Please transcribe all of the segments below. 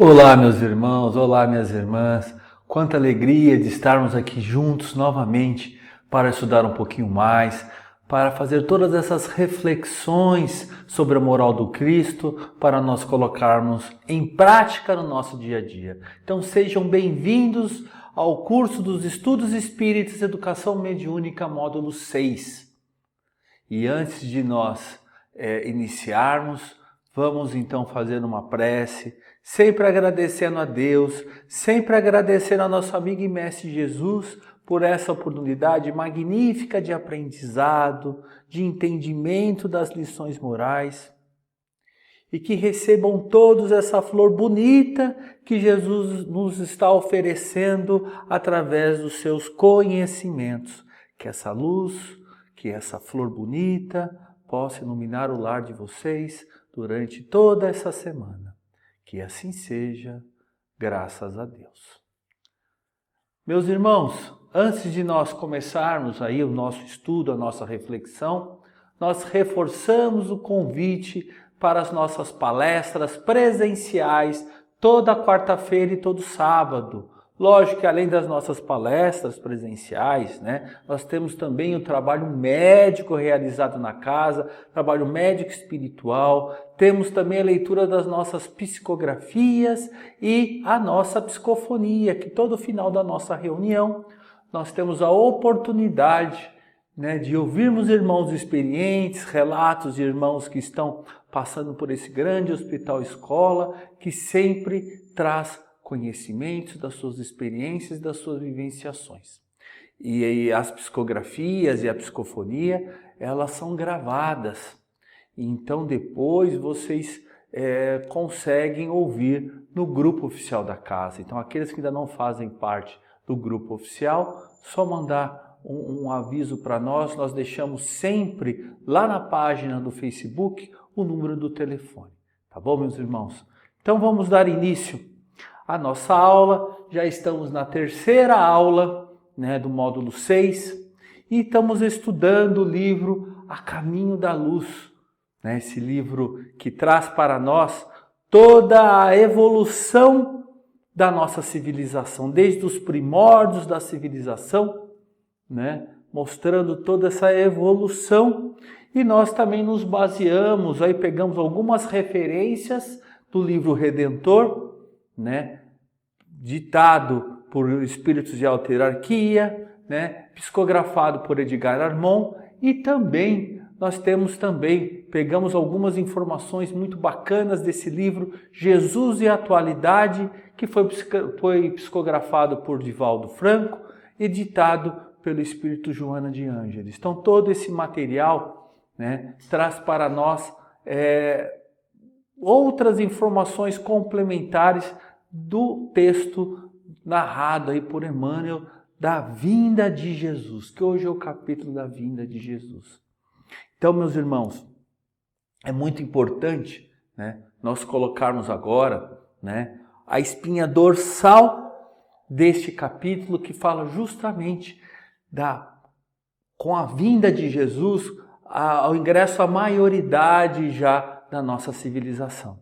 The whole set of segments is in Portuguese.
Olá, meus irmãos, olá, minhas irmãs. Quanta alegria de estarmos aqui juntos novamente para estudar um pouquinho mais, para fazer todas essas reflexões sobre a moral do Cristo, para nós colocarmos em prática no nosso dia a dia. Então sejam bem-vindos ao curso dos Estudos Espíritas Educação Mediúnica, módulo 6. E antes de nós iniciarmos, vamos então fazer uma prece, sempre agradecendo a Deus, sempre agradecendo a nosso amigo e mestre Jesus por essa oportunidade magnífica de aprendizado, de entendimento das lições morais. E que recebam todos essa flor bonita que Jesus nos está oferecendo através dos seus conhecimentos. Que essa luz, que essa flor bonita possa iluminar o lar de vocês durante toda essa semana. Que assim seja, graças a Deus. Meus irmãos, antes de nós começarmos aí o nosso estudo, a nossa reflexão, nós reforçamos o convite para as nossas palestras presenciais toda quarta-feira e todo sábado. Lógico que além das nossas palestras presenciais, nós temos também o trabalho médico realizado na casa, trabalho médico espiritual, temos também a leitura das nossas psicografias e a nossa psicofonia, que todo final da nossa reunião nós temos a oportunidade de ouvirmos irmãos experientes, relatos de irmãos que estão passando por esse grande hospital escola, que sempre traz conhecimentos das suas experiências e das suas vivenciações. E as psicografias e a psicofonia, elas são gravadas. Então depois vocês conseguem ouvir no grupo oficial da casa. Então aqueles que ainda não fazem parte do grupo oficial, só mandar um aviso para nós, nós deixamos sempre lá na página do Facebook o número do telefone. Tá bom, meus irmãos? Então vamos dar início à nossa aula. Já estamos na terceira aula do módulo 6 e estamos estudando o livro A Caminho da Luz. Esse livro que traz para nós toda a evolução da nossa civilização, desde os primórdios da civilização, mostrando toda essa evolução, e nós também nos baseamos, aí pegamos algumas referências do livro Redentor, ditado por espíritos de alta hierarquia, psicografado por Edgar Armond, e também pegamos algumas informações muito bacanas desse livro Jesus e a Atualidade, que foi psicografado por Divaldo Franco, editado pelo Espírito Joana de Ângeles. Então todo esse material traz para nós outras informações complementares do texto narrado aí por Emmanuel da vinda de Jesus, que hoje é o capítulo da vinda de Jesus. Então, meus irmãos, é muito importante nós colocarmos agora a espinha dorsal deste capítulo, que fala justamente com a vinda de Jesus, ao ingresso à maioridade já da nossa civilização.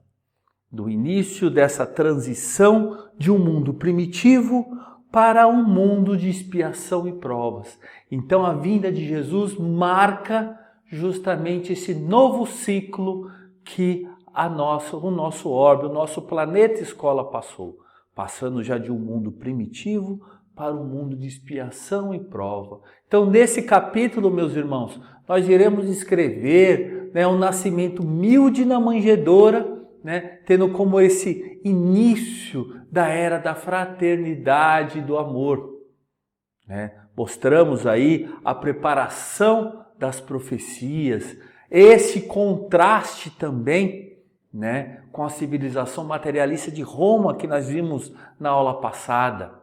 Do início dessa transição de um mundo primitivo para um mundo de expiação e provas. Então a vinda de Jesus marca justamente esse novo ciclo que o nosso orbe, o nosso planeta escola passou. Passando já de um mundo primitivo para um mundo de expiação e prova. Então, nesse capítulo, meus irmãos, nós iremos escrever o nascimento humilde na manjedoura, tendo como esse início da era da fraternidade e do amor. Mostramos aí a preparação das profecias, esse contraste também com a civilização materialista de Roma que nós vimos na aula passada.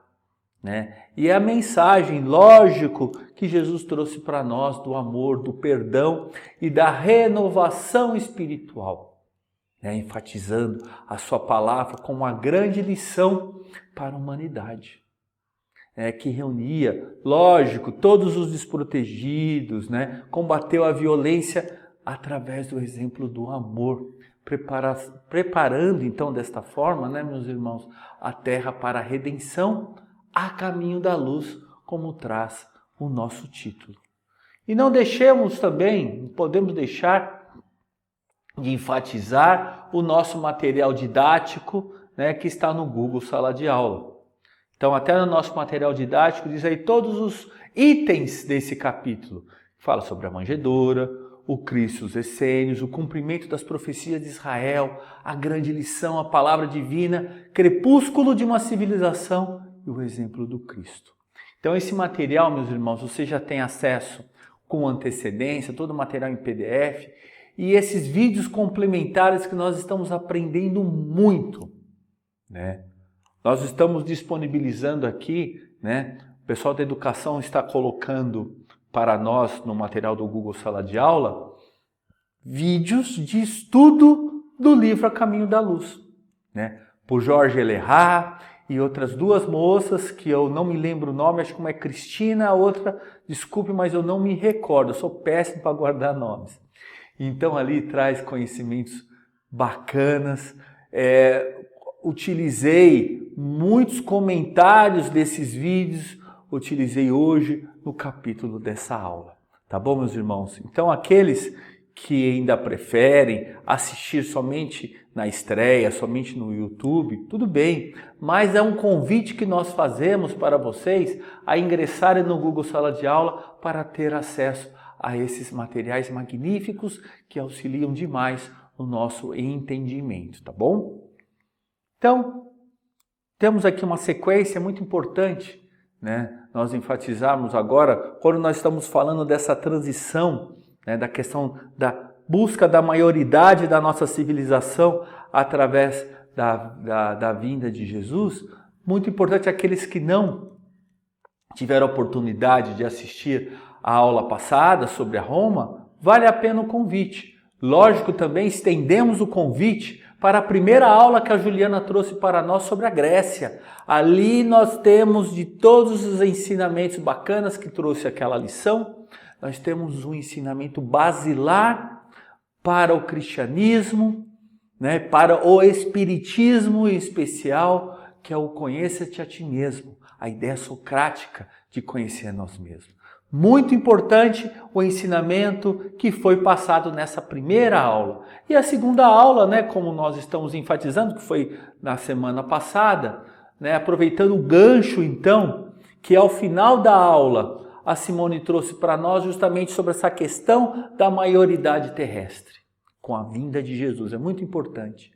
E a mensagem, lógico, que Jesus trouxe para nós do amor, do perdão e da renovação espiritual, enfatizando a sua palavra como uma grande lição para a humanidade, que reunia, lógico, todos os desprotegidos, combateu a violência através do exemplo do amor, preparando então desta forma, né, meus irmãos, a terra para a redenção, a caminho da luz, como traz o nosso título. E não deixemos também, podemos deixar de enfatizar o nosso material didático, né, que está no Google Sala de Aula. Então, até no nosso material didático diz aí todos os itens desse capítulo. Fala sobre a manjedoura, o Cristo, os essênios, o cumprimento das profecias de Israel, a grande lição, a palavra divina, crepúsculo de uma civilização e o exemplo do Cristo. Então, esse material, meus irmãos, você já tem acesso com antecedência, todo o material em PDF, e esses vídeos complementares que nós estamos aprendendo muito, né? Nós estamos disponibilizando aqui, né? O pessoal da educação está colocando para nós no material do Google Sala de Aula vídeos de estudo do livro A Caminho da Luz, né? Por Jorge Elerrat e outras duas moças que eu não me lembro o nome, acho que uma é Cristina, a outra, desculpe, mas eu não me recordo, eu sou péssimo para guardar nomes. Então ali traz conhecimentos bacanas, utilizei muitos comentários desses vídeos, utilizei hoje no capítulo dessa aula, tá bom, meus irmãos? Então aqueles que ainda preferem assistir somente na estreia, somente no YouTube, tudo bem, mas é um convite que nós fazemos para vocês a ingressarem no Google Sala de Aula para ter acesso a esses materiais magníficos que auxiliam demais no nosso entendimento, tá bom? Então, temos aqui uma sequência muito importante, né? Nós enfatizarmos agora, quando nós estamos falando dessa transição, né, da questão da busca da maioridade da nossa civilização através da vinda de Jesus, muito importante aqueles que não tiveram a oportunidade de assistir a aula passada sobre a Roma, vale a pena o convite. Lógico, também estendemos o convite para a primeira aula que a Juliana trouxe para nós sobre a Grécia. Ali nós temos de todos os ensinamentos bacanas que trouxe aquela lição, nós temos um ensinamento basilar para o cristianismo, né, para o espiritismo em especial, que é o conheça-te a ti mesmo, a ideia socrática de conhecer nós mesmos. Muito importante o ensinamento que foi passado nessa primeira aula. E a segunda aula, né, como nós estamos enfatizando, que foi na semana passada, né, aproveitando o gancho então, que ao final da aula a Simone trouxe para nós justamente sobre essa questão da maioridade terrestre, com a vinda de Jesus. É muito importante,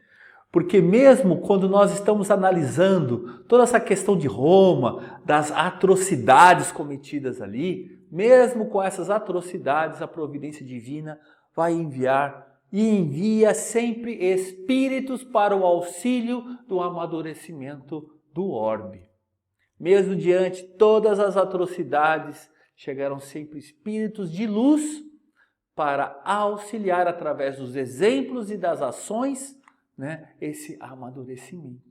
porque mesmo quando nós estamos analisando toda essa questão de Roma, das atrocidades cometidas ali, mesmo com essas atrocidades, a providência divina vai enviar e envia sempre espíritos para o auxílio do amadurecimento do orbe. Mesmo diante de todas as atrocidades, chegaram sempre espíritos de luz para auxiliar através dos exemplos e das ações, né, esse amadurecimento.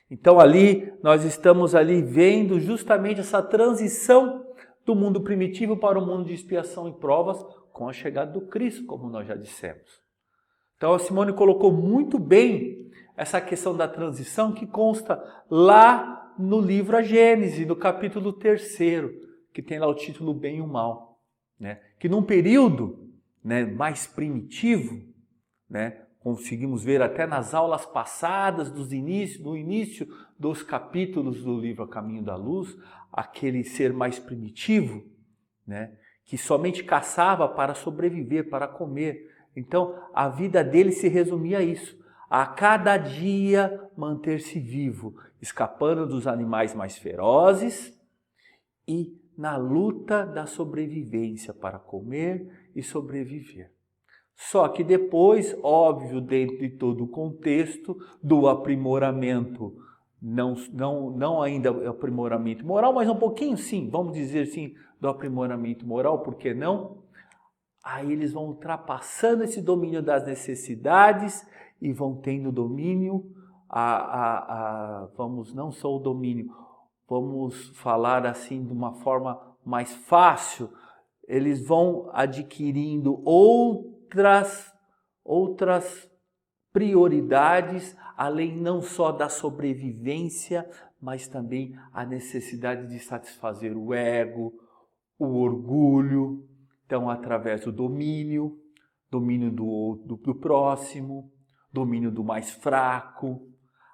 Então ali, nós estamos ali vendo justamente essa transição do mundo primitivo para o mundo de expiação e provas com a chegada do Cristo, como nós já dissemos. Então a Simone colocou muito bem essa questão da transição que consta lá no livro A Gênese, no capítulo 3º, que tem lá o título Bem e o Mal, né? Que num período, né, mais primitivo, né, conseguimos ver até nas aulas passadas no início dos capítulos do livro A Caminho da Luz, aquele ser mais primitivo, né, que somente caçava para sobreviver, para comer. Então a vida dele se resumia a isso, a cada dia manter-se vivo, escapando dos animais mais ferozes e na luta da sobrevivência para comer e sobreviver. Só que depois, óbvio, dentro de todo o contexto do aprimoramento, não ainda aprimoramento moral, mas um pouquinho sim, vamos dizer assim, do aprimoramento moral, por que não? Aí eles vão ultrapassando esse domínio das necessidades e vão tendo domínio, vamos, não só o domínio, vamos falar assim de uma forma mais fácil, eles vão adquirindo outras prioridades, além não só da sobrevivência, mas também a necessidade de satisfazer o ego, o orgulho, então através do domínio do próximo, domínio do mais fraco,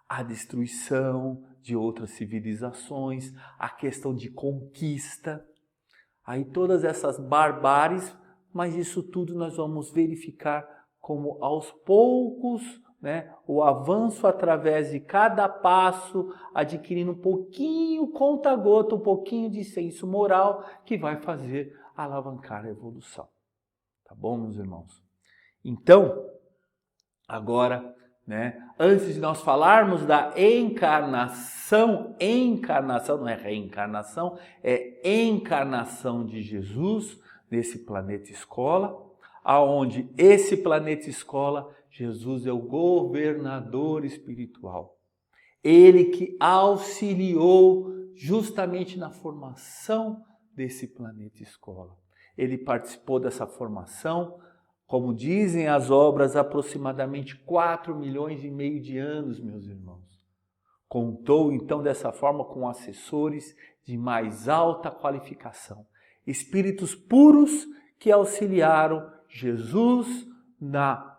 a destruição de outras civilizações, a questão de conquista, aí todas essas barbáries, mas isso tudo nós vamos verificar como aos poucos, o avanço através de cada passo, adquirindo um pouquinho, conta-gota, um pouquinho de senso moral que vai fazer alavancar a evolução. Tá bom, meus irmãos? Então, agora, antes de nós falarmos da encarnação não é reencarnação, é encarnação de Jesus nesse planeta escola, aonde esse planeta escola, Jesus é o governador espiritual. Ele que auxiliou justamente na formação desse planeta escola. Ele participou dessa formação, como dizem as obras, aproximadamente 4,5 milhões de anos, meus irmãos. Contou então dessa forma com assessores de mais alta qualificação, espíritos puros que auxiliaram Jesus na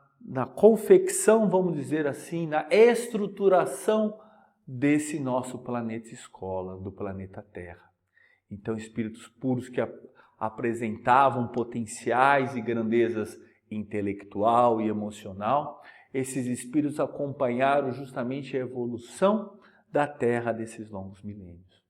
confecção, vamos dizer assim, na estruturação desse nosso planeta escola, do planeta Terra. Então, espíritos puros que apresentavam potenciais e grandezas intelectual e emocional, esses espíritos acompanharam justamente a evolução da Terra desses longos milênios.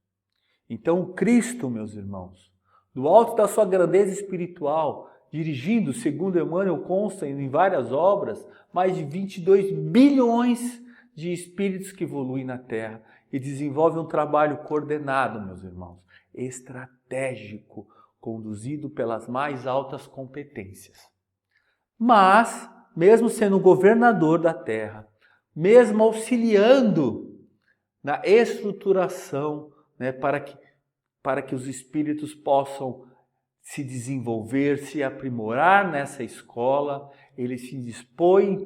Então, Cristo, meus irmãos, do alto da sua grandeza espiritual, dirigindo, segundo Emmanuel consta em várias obras, mais de 22 bilhões de espíritos que evoluem na Terra e desenvolvem um trabalho coordenado, meus irmãos, estratégico, conduzido pelas mais altas competências. Mas, mesmo sendo governador da Terra, mesmo auxiliando na estruturação, para que os espíritos possam se desenvolver, se aprimorar nessa escola, ele se dispõe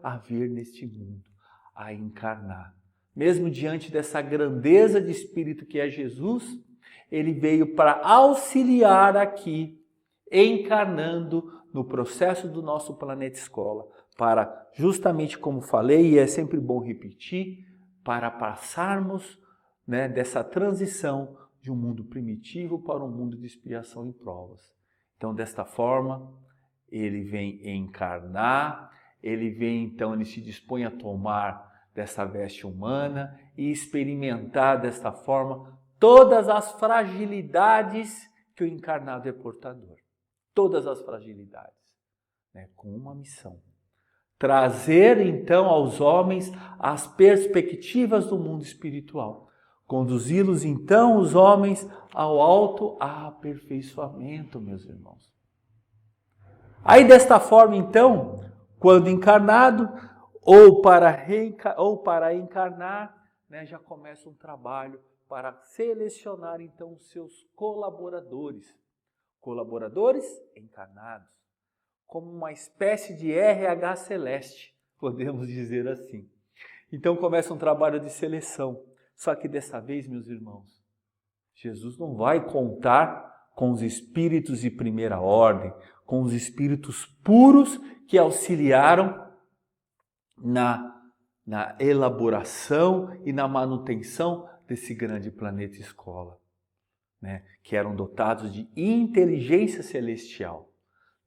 a vir neste mundo, a encarnar. Mesmo diante dessa grandeza de espírito que é Jesus, ele veio para auxiliar aqui, encarnando no processo do nosso planeta escola, para, justamente como falei, e é sempre bom repetir, para passarmos dessa transição de um mundo primitivo para um mundo de expiação e provas. Então, desta forma, ele vem encarnar, ele se dispõe a tomar dessa veste humana e experimentar desta forma todas as fragilidades que o encarnado é portador. Todas as fragilidades, com uma missão. Trazer, então, aos homens as perspectivas do mundo espiritual. Conduzi-los, então, os homens ao autoaperfeiçoamento, meus irmãos. Aí, desta forma, então, quando encarnado, ou para encarnar, já começa um trabalho para selecionar, então, os seus colaboradores. Colaboradores encarnados, como uma espécie de RH celeste, podemos dizer assim. Então começa um trabalho de seleção. Só que dessa vez, meus irmãos, Jesus não vai contar com os espíritos de primeira ordem, com os espíritos puros que auxiliaram na elaboração e na manutenção desse grande planeta escola, que eram dotados de inteligência celestial.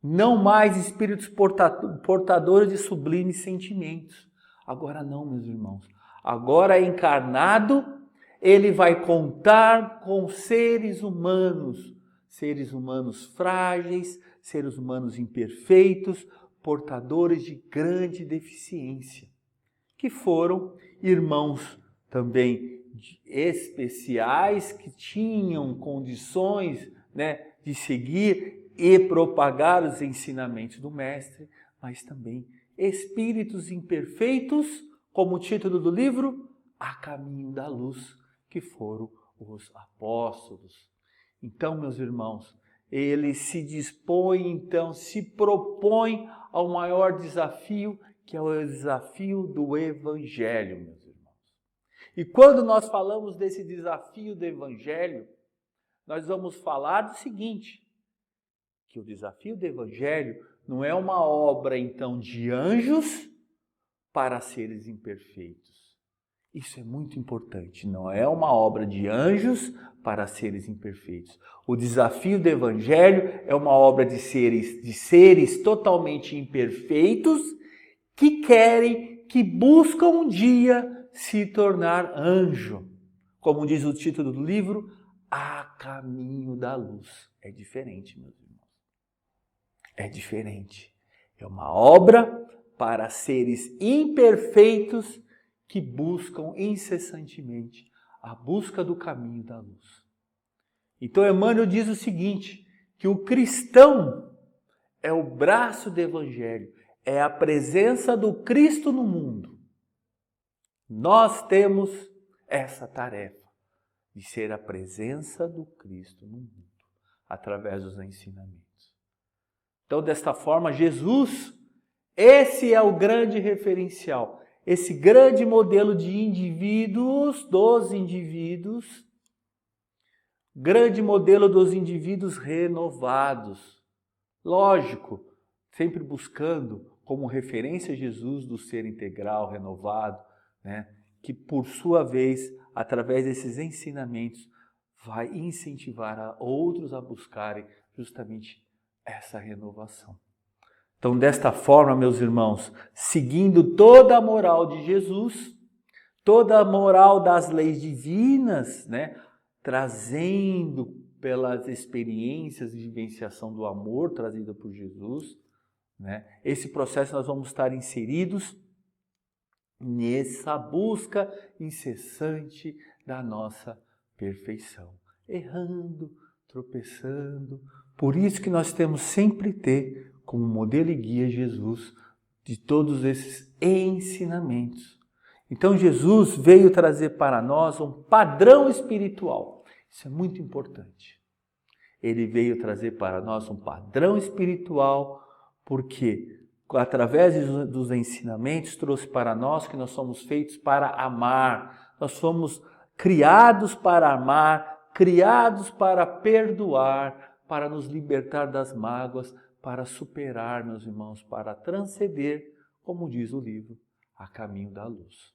Não mais espíritos portadores de sublimes sentimentos. Agora não, meus irmãos. Agora encarnado, ele vai contar com seres humanos frágeis, seres humanos imperfeitos, portadores de grande deficiência, que foram irmãos também especiais, que tinham condições de seguir e propagar os ensinamentos do Mestre, mas também espíritos imperfeitos, como o título do livro, A Caminho da Luz, que foram os apóstolos. Então, meus irmãos, ele se propõe ao maior desafio, que é o desafio do Evangelho, meus irmãos. E quando nós falamos desse desafio do Evangelho, nós vamos falar do seguinte, que o desafio do Evangelho não é uma obra, então, de anjos para seres imperfeitos. Isso é muito importante. Não é uma obra de anjos para seres imperfeitos. O desafio do Evangelho é uma obra de seres totalmente imperfeitos que querem, que buscam um dia se tornar anjo. Como diz o título do livro, A Caminho da Luz. É diferente, meus irmãos. É diferente. É uma obra para seres imperfeitos que buscam incessantemente a busca do caminho da luz. Então Emmanuel diz o seguinte, que o cristão é o braço do Evangelho, é a presença do Cristo no mundo. Nós temos essa tarefa de ser a presença do Cristo no mundo, através dos ensinamentos. Então, desta forma, Jesus, esse é o grande referencial, esse grande modelo de indivíduos, grande modelo dos indivíduos renovados. Lógico, sempre buscando como referência Jesus do ser integral, renovado, né? Que por sua vez, através desses ensinamentos, vai incentivar a outros a buscarem justamente essa renovação. Então, desta forma, meus irmãos, seguindo toda a moral de Jesus, toda a moral das leis divinas, né? Trazendo pelas experiências de vivenciação do amor trazida por Jesus, né? Esse processo nós vamos estar inseridos nessa busca incessante da nossa perfeição, errando, tropeçando. Por isso que nós temos sempre ter como modelo e guia Jesus de todos esses ensinamentos. Então Jesus veio trazer para nós um padrão espiritual. Isso é muito importante. Ele veio trazer para nós um padrão espiritual, porque através dos ensinamentos trouxe para nós que nós somos feitos para amar. Nós fomos criados para amar, criados para perdoar, para nos libertar das mágoas, para superar, meus irmãos, para transcender, como diz o livro, a caminho da luz.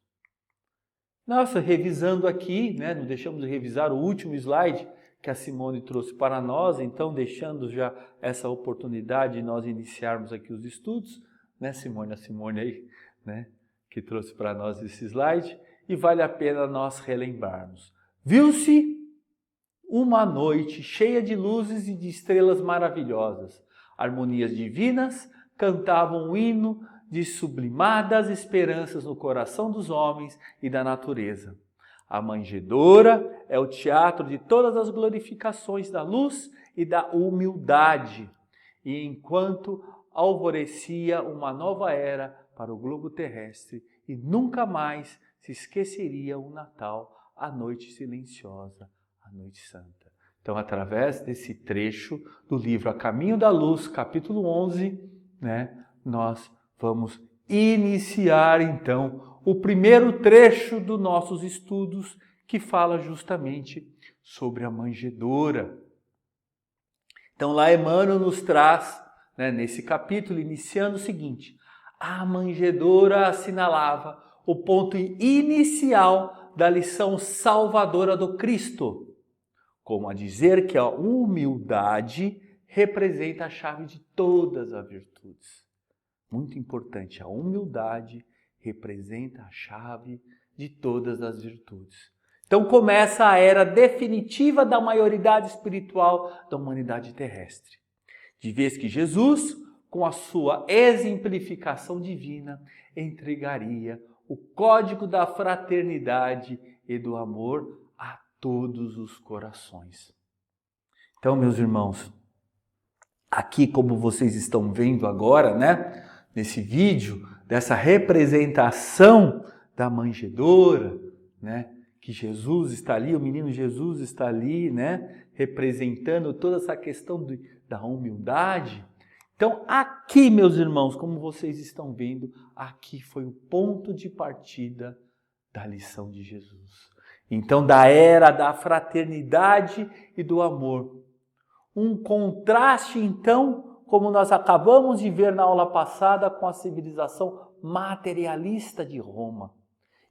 Nossa, revisando aqui, né, não deixamos de revisar o último slide que a Simone trouxe para nós, então deixando já essa oportunidade de nós iniciarmos aqui os estudos, né, Simone? A Simone aí, né, que trouxe para nós esse slide, e vale a pena nós relembrarmos. Viu-se uma noite cheia de luzes e de estrelas maravilhosas. Harmonias divinas cantavam um hino de sublimadas esperanças no coração dos homens e da natureza. A manjedoura é o teatro de todas as glorificações da luz e da humildade. E enquanto alvorecia uma nova era para o globo terrestre e nunca mais se esqueceria o Natal, a noite silenciosa, a noite santa. Então, através desse trecho do livro A Caminho da Luz, capítulo 11, né, nós vamos iniciar, então, o primeiro trecho dos nossos estudos, que fala justamente sobre a manjedoura. Então, lá Emmanuel nos traz, né, nesse capítulo, iniciando o seguinte: a manjedoura assinalava o ponto inicial da lição salvadora do Cristo, como a dizer que a humildade representa a chave de todas as virtudes. Muito importante, a humildade representa a chave de todas as virtudes. Então começa a era definitiva da maioridade espiritual da humanidade terrestre. De vez que Jesus, com a sua exemplificação divina, entregaria o código da fraternidade e do amor a todos os corações. Então, meus irmãos, aqui como vocês estão vendo agora, né, nesse vídeo, dessa representação da manjedoura, né, que Jesus está ali, o menino Jesus está ali, né, representando toda essa questão da humildade. Então, aqui, meus irmãos, como vocês estão vendo, aqui foi o ponto de partida da lição de Jesus. Então, da era da fraternidade e do amor. Um contraste, então, como nós acabamos de ver na aula passada, com a civilização materialista de Roma.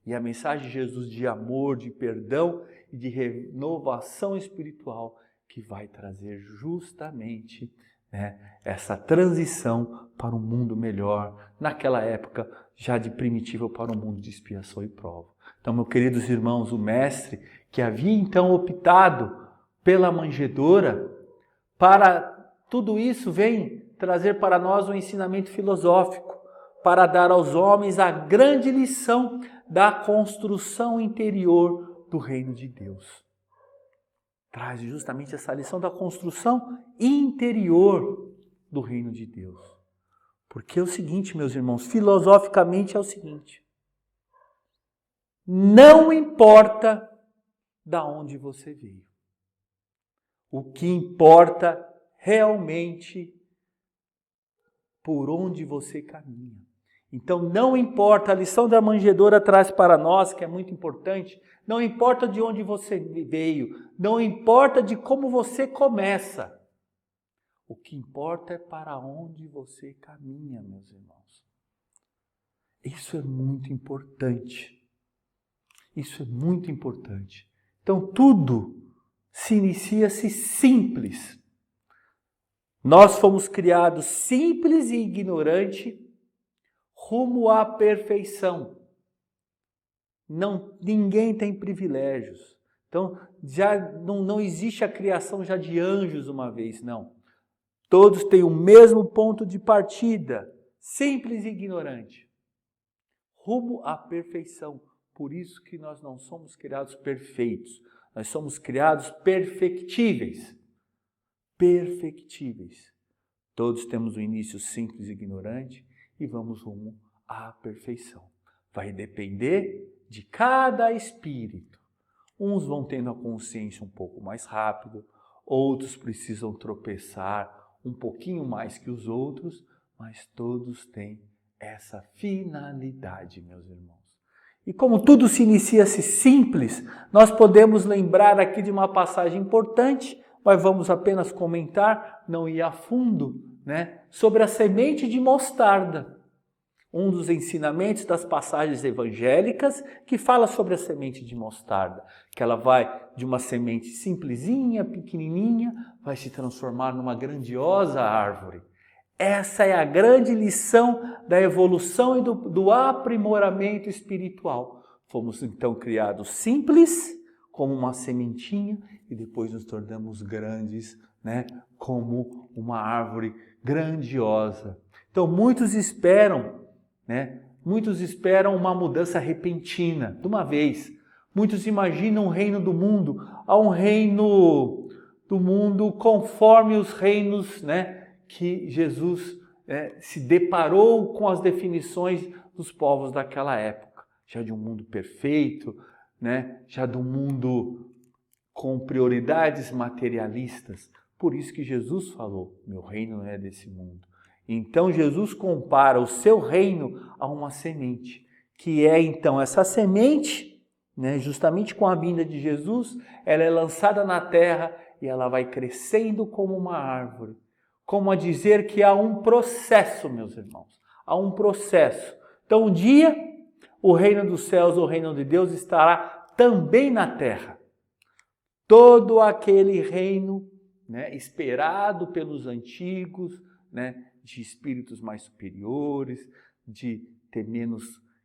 E a mensagem de Jesus de amor, de perdão e de renovação espiritual que vai trazer justamente essa transição para um mundo melhor, naquela época já de primitivo para um mundo de expiação e prova. Então, meus queridos irmãos, o mestre que havia então optado pela manjedoura, para tudo isso vem trazer para nós um ensinamento filosófico, para dar aos homens a grande lição da construção interior do reino de Deus. Traz justamente essa lição da construção interior do reino de Deus. Porque é o seguinte, meus irmãos, filosoficamente é o seguinte: não importa da onde você veio. O que importa realmente por onde você caminha. Então não importa, a lição da manjedoura traz para nós, que é muito importante, não importa de onde você veio, não importa de como você começa. O que importa é para onde você caminha, meus irmãos. Isso é muito importante. Isso é muito importante. Então tudo se inicia-se simples. Nós fomos criados simples e ignorante rumo à perfeição. Ninguém tem privilégios. Então, já não existe a criação já de anjos uma vez, não. Todos têm o mesmo ponto de partida, simples e ignorante, rumo à perfeição. Por isso que nós não somos criados perfeitos. Nós somos criados perfectíveis. Perfectíveis. Todos temos um início simples e ignorante e vamos rumo à perfeição. Vai depender de cada espírito. Uns vão tendo a consciência um pouco mais rápido, outros precisam tropeçar um pouquinho mais que os outros, mas todos têm essa finalidade, meus irmãos. E como tudo se inicia-se simples, nós podemos lembrar aqui de uma passagem importante, mas vamos apenas comentar, não ir a fundo, sobre a semente de mostarda. Um dos ensinamentos das passagens evangélicas que fala sobre a semente de mostarda, que ela vai de uma semente simplesinha, pequenininha, vai se transformar numa grandiosa árvore. Essa é a grande lição da evolução e do aprimoramento espiritual. Fomos então criados simples, como uma sementinha, e depois nos tornamos grandes, como uma árvore grandiosa. Então muitos esperam uma mudança repentina, de uma vez. Muitos imaginam um reino do mundo, a um reino do mundo conforme os reinos, que Jesus se deparou com as definições dos povos daquela época. Já de um mundo perfeito, já de um mundo com prioridades materialistas. Por isso que Jesus falou, meu reino não é desse mundo. Então Jesus compara o seu reino a uma semente, que é então essa semente, justamente com a vinda de Jesus, ela é lançada na terra e ela vai crescendo como uma árvore. Como a dizer que há um processo, meus irmãos, há um processo. Então um dia o reino dos céus, o reino de Deus estará também na terra. Todo aquele reino esperado pelos antigos, de espíritos mais superiores, de ter menos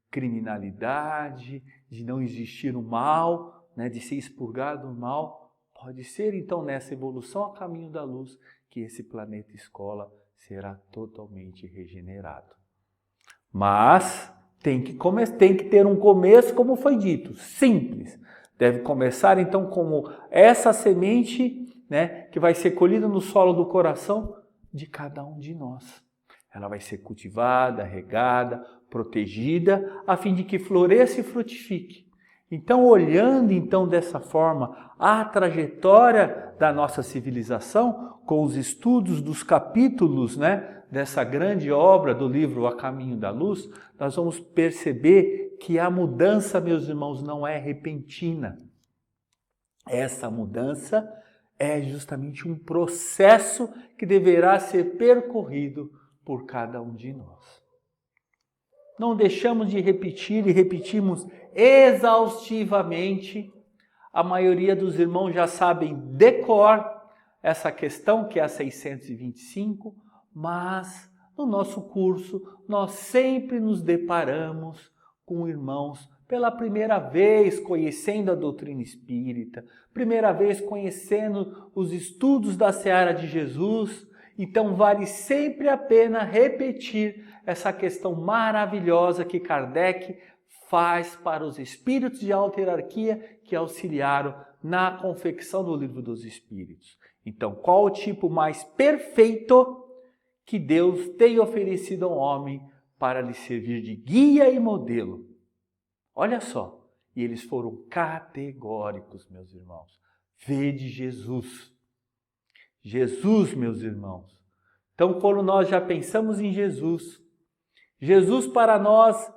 criminalidade, de não existir o mal, de ser expurgado do mal. Pode ser então nessa evolução a caminho da luz que esse planeta escola será totalmente regenerado. Mas tem que ter um começo, como foi dito, simples. Deve começar então como essa semente, que vai ser colhida no solo do coração de cada um de nós. Ela vai ser cultivada, regada, protegida, a fim de que floresça e frutifique. Então, olhando então dessa forma a trajetória da nossa civilização, com os estudos dos capítulos dessa grande obra do livro A Caminho da Luz, nós vamos perceber que a mudança, meus irmãos, não é repentina. Essa mudança é justamente um processo que deverá ser percorrido por cada um de nós. Não deixamos de repetir e repetimos exaustivamente. A maioria dos irmãos já sabem de cor essa questão, que é a 625, mas no nosso curso nós sempre nos deparamos com irmãos pela primeira vez conhecendo a doutrina espírita, primeira vez conhecendo os estudos da Seara de Jesus. Então vale sempre a pena repetir essa questão maravilhosa que Kardec faz para os espíritos de alta hierarquia que auxiliaram na confecção do Livro dos Espíritos. Então, qual o tipo mais perfeito que Deus tem oferecido ao homem para lhe servir de guia e modelo? Olha só, e eles foram categóricos, meus irmãos. Vede Jesus. Jesus, meus irmãos. Então, quando nós já pensamos em Jesus, Jesus para nós,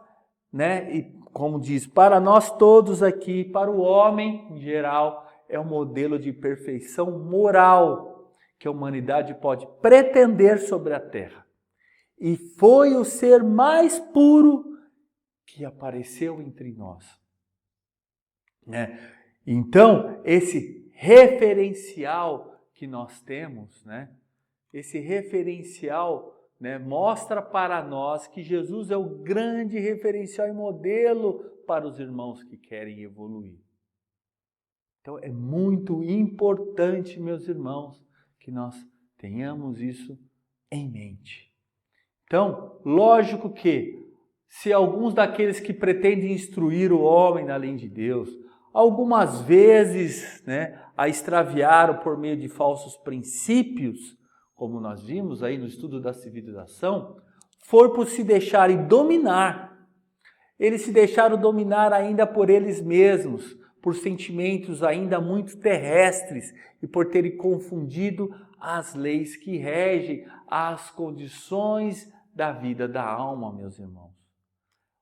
né, e como diz, para nós todos aqui, para o homem em geral, é um modelo de perfeição moral que a humanidade pode pretender sobre a terra. E foi o ser mais puro que apareceu entre nós. Né? Então, esse referencial que nós temos, né? Esse referencial, né, mostra para nós que Jesus é o grande referencial e modelo para os irmãos que querem evoluir. Então é muito importante, meus irmãos, que nós tenhamos isso em mente. Então, lógico que se alguns daqueles que pretendem instruir o homem na lei de Deus, algumas vezes, né, a extraviaram por meio de falsos princípios, como nós vimos aí no estudo da civilização, foi por se deixarem dominar. Eles se deixaram dominar ainda por eles mesmos, por sentimentos ainda muito terrestres e por terem confundido as leis que regem as condições da vida da alma, meus irmãos.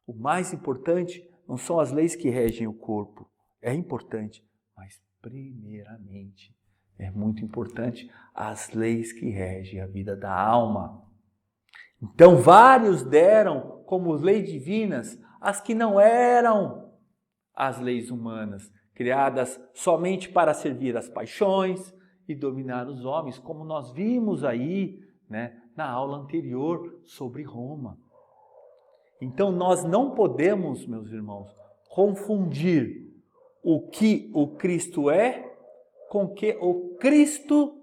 O mais importante não são as leis que regem o corpo, é importante, mas primeiramente é muito importante as leis que regem a vida da alma. Então, vários deram como leis divinas as que não eram as leis humanas, criadas somente para servir as paixões e dominar os homens, como nós vimos aí, né, na aula anterior sobre Roma. Então, nós não podemos, meus irmãos, confundir o que o Cristo é com o que o Cristo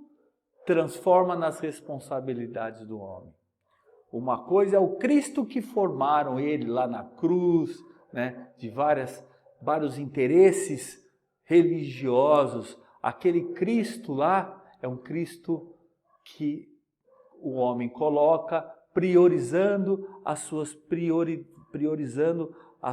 transforma nas responsabilidades do homem. Uma coisa é o Cristo que formaram ele lá na cruz, né, de vários interesses religiosos. Aquele Cristo lá é um Cristo que o homem coloca priorizando as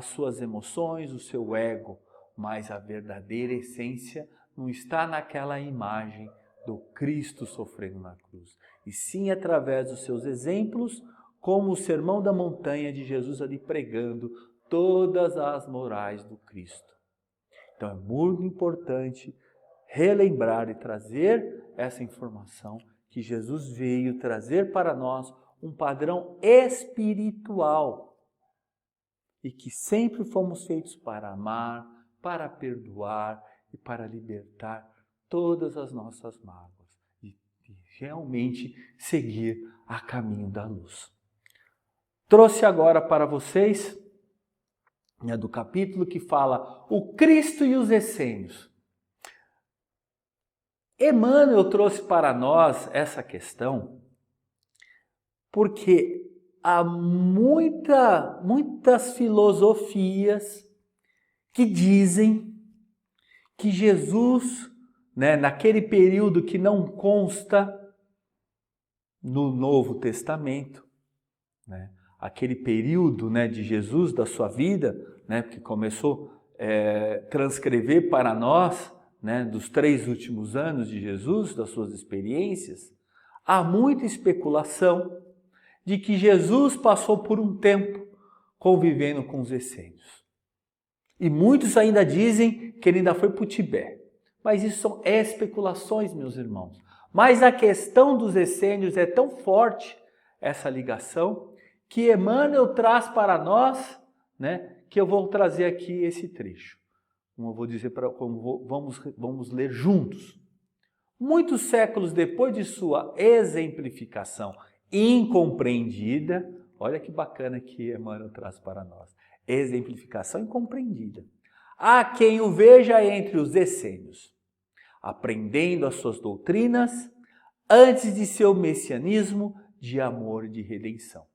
suas emoções, o seu ego, mas a verdadeira essência não está naquela imagem do Cristo sofrendo na cruz, e sim através dos seus exemplos, como o Sermão da Montanha de Jesus ali pregando todas as morais do Cristo. Então é muito importante relembrar e trazer essa informação que Jesus veio trazer para nós um padrão espiritual e que sempre fomos feitos para amar, para perdoar e para libertar todas as nossas mágoas e realmente seguir a caminho da luz. Trouxe agora para vocês, né, do capítulo que fala o Cristo e os essênios. Emmanuel trouxe para nós essa questão porque há muitas filosofias que dizem que Jesus, né, naquele período que não consta no Novo Testamento, né, aquele período, né, de Jesus, da sua vida, né, que começou a transcrever para nós, né, dos 3 últimos anos de Jesus, das suas experiências, há muita especulação de que Jesus passou por um tempo convivendo com os essênios. E muitos ainda dizem que ele ainda foi para o Tibete. Mas isso são especulações, meus irmãos. Mas a questão dos essênios é tão forte, essa ligação, que Emmanuel traz para nós, né, que eu vou trazer aqui esse trecho. Como eu vou dizer, vamos ler juntos. Muitos séculos depois de sua exemplificação incompreendida, olha que bacana que Emmanuel traz para nós. Exemplificação incompreendida. Há quem o veja entre os essênios, aprendendo as suas doutrinas antes de seu messianismo de amor e de redenção.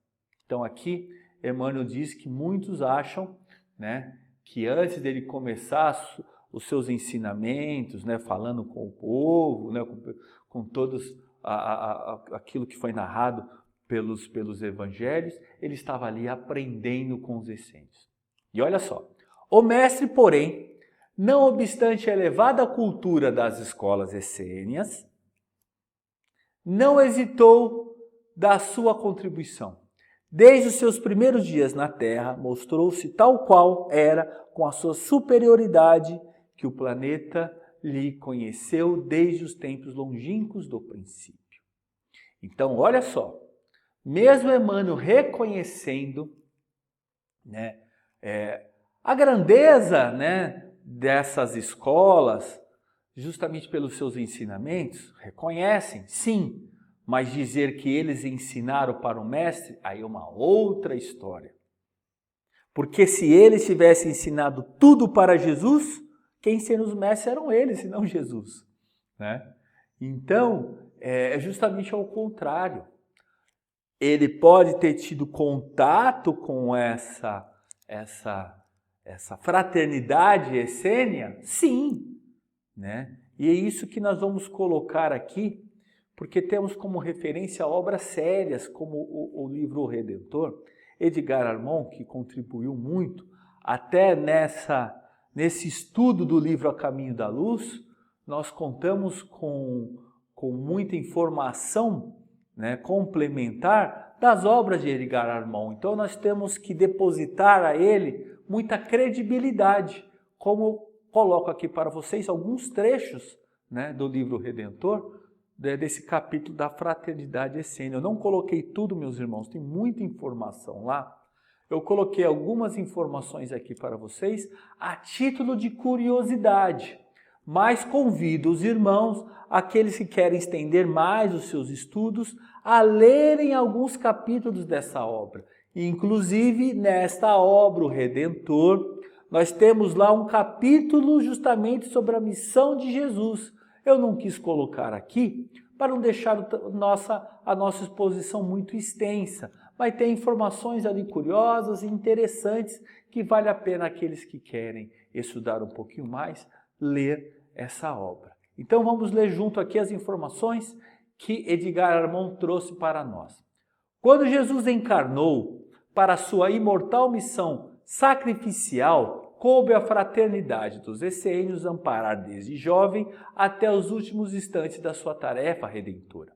Então aqui Emmanuel diz que muitos acham, né, que antes dele começar os seus ensinamentos, né, falando com o povo, né, com todos aquilo que foi narrado pelos evangelhos, ele estava ali aprendendo com os essênios. E olha só, o mestre, porém, não obstante a elevada cultura das escolas essênias, não hesitou da sua contribuição. Desde os seus primeiros dias na Terra, mostrou-se tal qual era com a sua superioridade que o planeta lhe conheceu desde os tempos longínquos do princípio. Então, olha só, mesmo Emmanuel reconhecendo, né, a grandeza, né, dessas escolas, justamente pelos seus ensinamentos, reconhecem, sim, mas dizer que eles ensinaram para o mestre, aí é uma outra história. Porque se eles tivessem ensinado tudo para Jesus, quem ensina os mestres eram eles, e não Jesus, né? Então, é justamente ao contrário. Ele pode ter tido contato com essa fraternidade essênia? Sim, né? E é isso que nós vamos colocar aqui, porque temos como referência obras sérias, como o livro O Redentor, Edgar Armond, que contribuiu muito, até nesse estudo do livro A Caminho da Luz, nós contamos com muita informação, né, complementar das obras de Edgar Armond. Então nós temos que depositar a ele muita credibilidade, como coloco aqui para vocês alguns trechos, né, do livro Redentor, desse capítulo da fraternidade essênia. Eu não coloquei tudo, meus irmãos, tem muita informação lá. Eu coloquei algumas informações aqui para vocês a título de curiosidade, mas convido os irmãos, aqueles que querem estender mais os seus estudos, a lerem alguns capítulos dessa obra. Inclusive, nesta obra, O Redentor, nós temos lá um capítulo justamente sobre a missão de Jesus. Eu não quis colocar aqui para não deixar a nossa exposição muito extensa, mas tem informações ali curiosas e interessantes que vale a pena aqueles que querem estudar um pouquinho mais, ler essa obra. Então vamos ler junto aqui as informações que Edgar Armond trouxe para nós. Quando Jesus encarnou para a sua imortal missão sacrificial, coube à fraternidade dos essênios amparar desde jovem até os últimos instantes da sua tarefa redentora.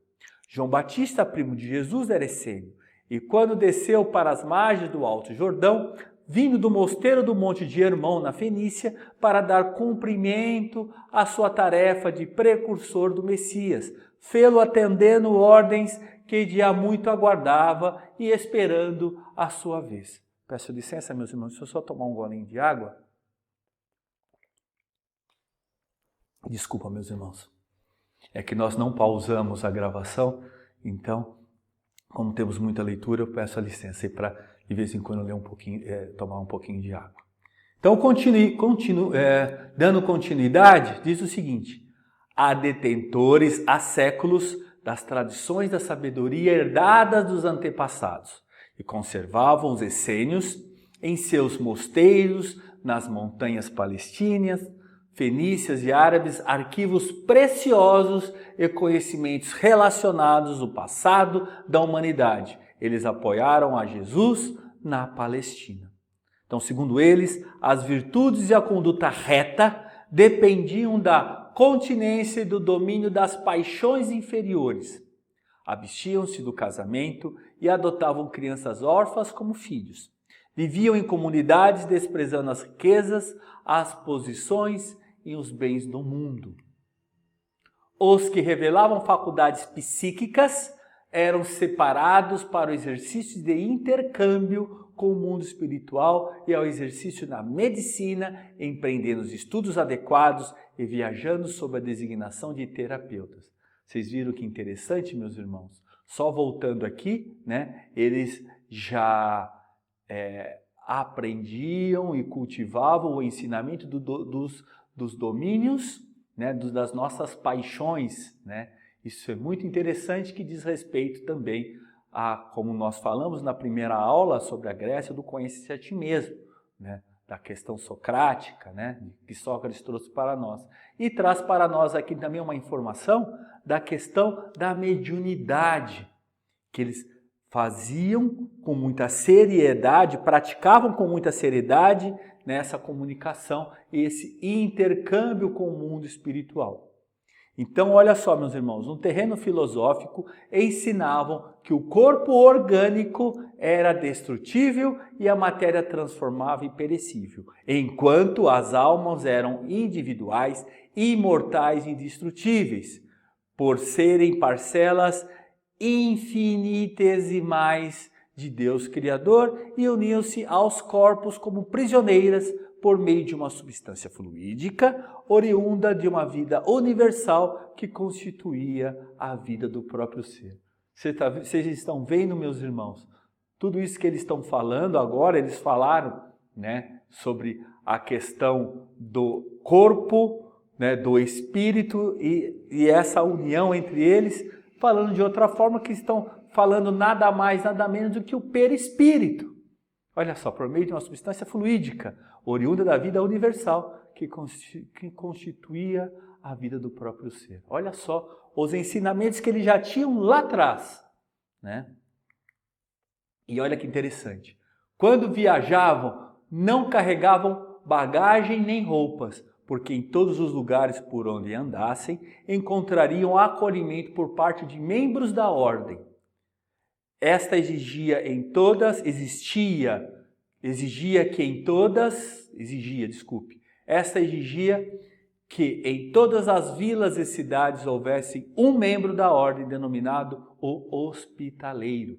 João Batista, primo de Jesus, era essênio, e quando desceu para as margens do Alto Jordão, vindo do mosteiro do Monte de Hermão, na Fenícia, para dar cumprimento à sua tarefa de precursor do Messias, fê-lo atendendo ordens que de há muito aguardava e esperando a sua vez. Peço licença, meus irmãos, deixa eu só tomar um golinho de água. Desculpa, meus irmãos. É que nós não pausamos a gravação, então, como temos muita leitura, eu peço a licença aí para, de vez em quando, ler um pouquinho, tomar um pouquinho de água. Então, dando continuidade, diz o seguinte: há detentores há séculos das tradições da sabedoria herdadas dos antepassados, e conservavam os essênios em seus mosteiros, nas montanhas palestinas, fenícias e árabes, arquivos preciosos e conhecimentos relacionados ao passado da humanidade. Eles apoiaram a Jesus na Palestina. Então, segundo eles, as virtudes e a conduta reta dependiam da continência e do domínio das paixões inferiores. Abstiam-se do casamento e adotavam crianças órfãs como filhos. Viviam em comunidades desprezando as riquezas, as posições e os bens do mundo. Os que revelavam faculdades psíquicas eram separados para o exercício de intercâmbio com o mundo espiritual e ao exercício na medicina, empreendendo os estudos adequados e viajando sob a designação de terapeutas. Vocês viram que interessante, meus irmãos? Só voltando aqui, né, eles já aprendiam e cultivavam o ensinamento dos domínios, né, das nossas paixões, né? Isso é muito interessante, que diz respeito também a, como nós falamos na primeira aula sobre a Grécia, do conhecer a ti mesmo, né? Da questão socrática, né? Que Sócrates trouxe para nós. E traz para nós aqui também uma informação da questão da mediunidade, que eles faziam com muita seriedade, praticavam com muita seriedade nessa comunicação e esse intercâmbio com o mundo espiritual. Então, olha só, meus irmãos, no terreno filosófico ensinavam que o corpo orgânico era destrutível e a matéria transformável e perecível, enquanto as almas eram individuais, imortais e indestrutíveis, por serem parcelas infinitesimais de Deus Criador, e uniam-se aos corpos como prisioneiras por meio de uma substância fluídica, oriunda de uma vida universal que constituía a vida do próprio ser. Vocês estão vendo, meus irmãos? Tudo isso que eles estão falando agora, eles falaram, né, sobre a questão do corpo, né, do espírito e essa união entre eles, falando de outra forma, que estão falando nada mais, nada menos do que o perispírito. Olha só, por meio de uma substância fluídica, oriunda da vida universal, que constituía a vida do próprio ser. Olha só os ensinamentos que eles já tinham lá atrás, né? E olha que interessante. Quando viajavam, não carregavam bagagem nem roupas, porque em todos os lugares por onde andassem, encontrariam acolhimento por parte de membros da ordem. Esta exigia que em todas as vilas e cidades houvesse um membro da ordem denominado o hospitaleiro.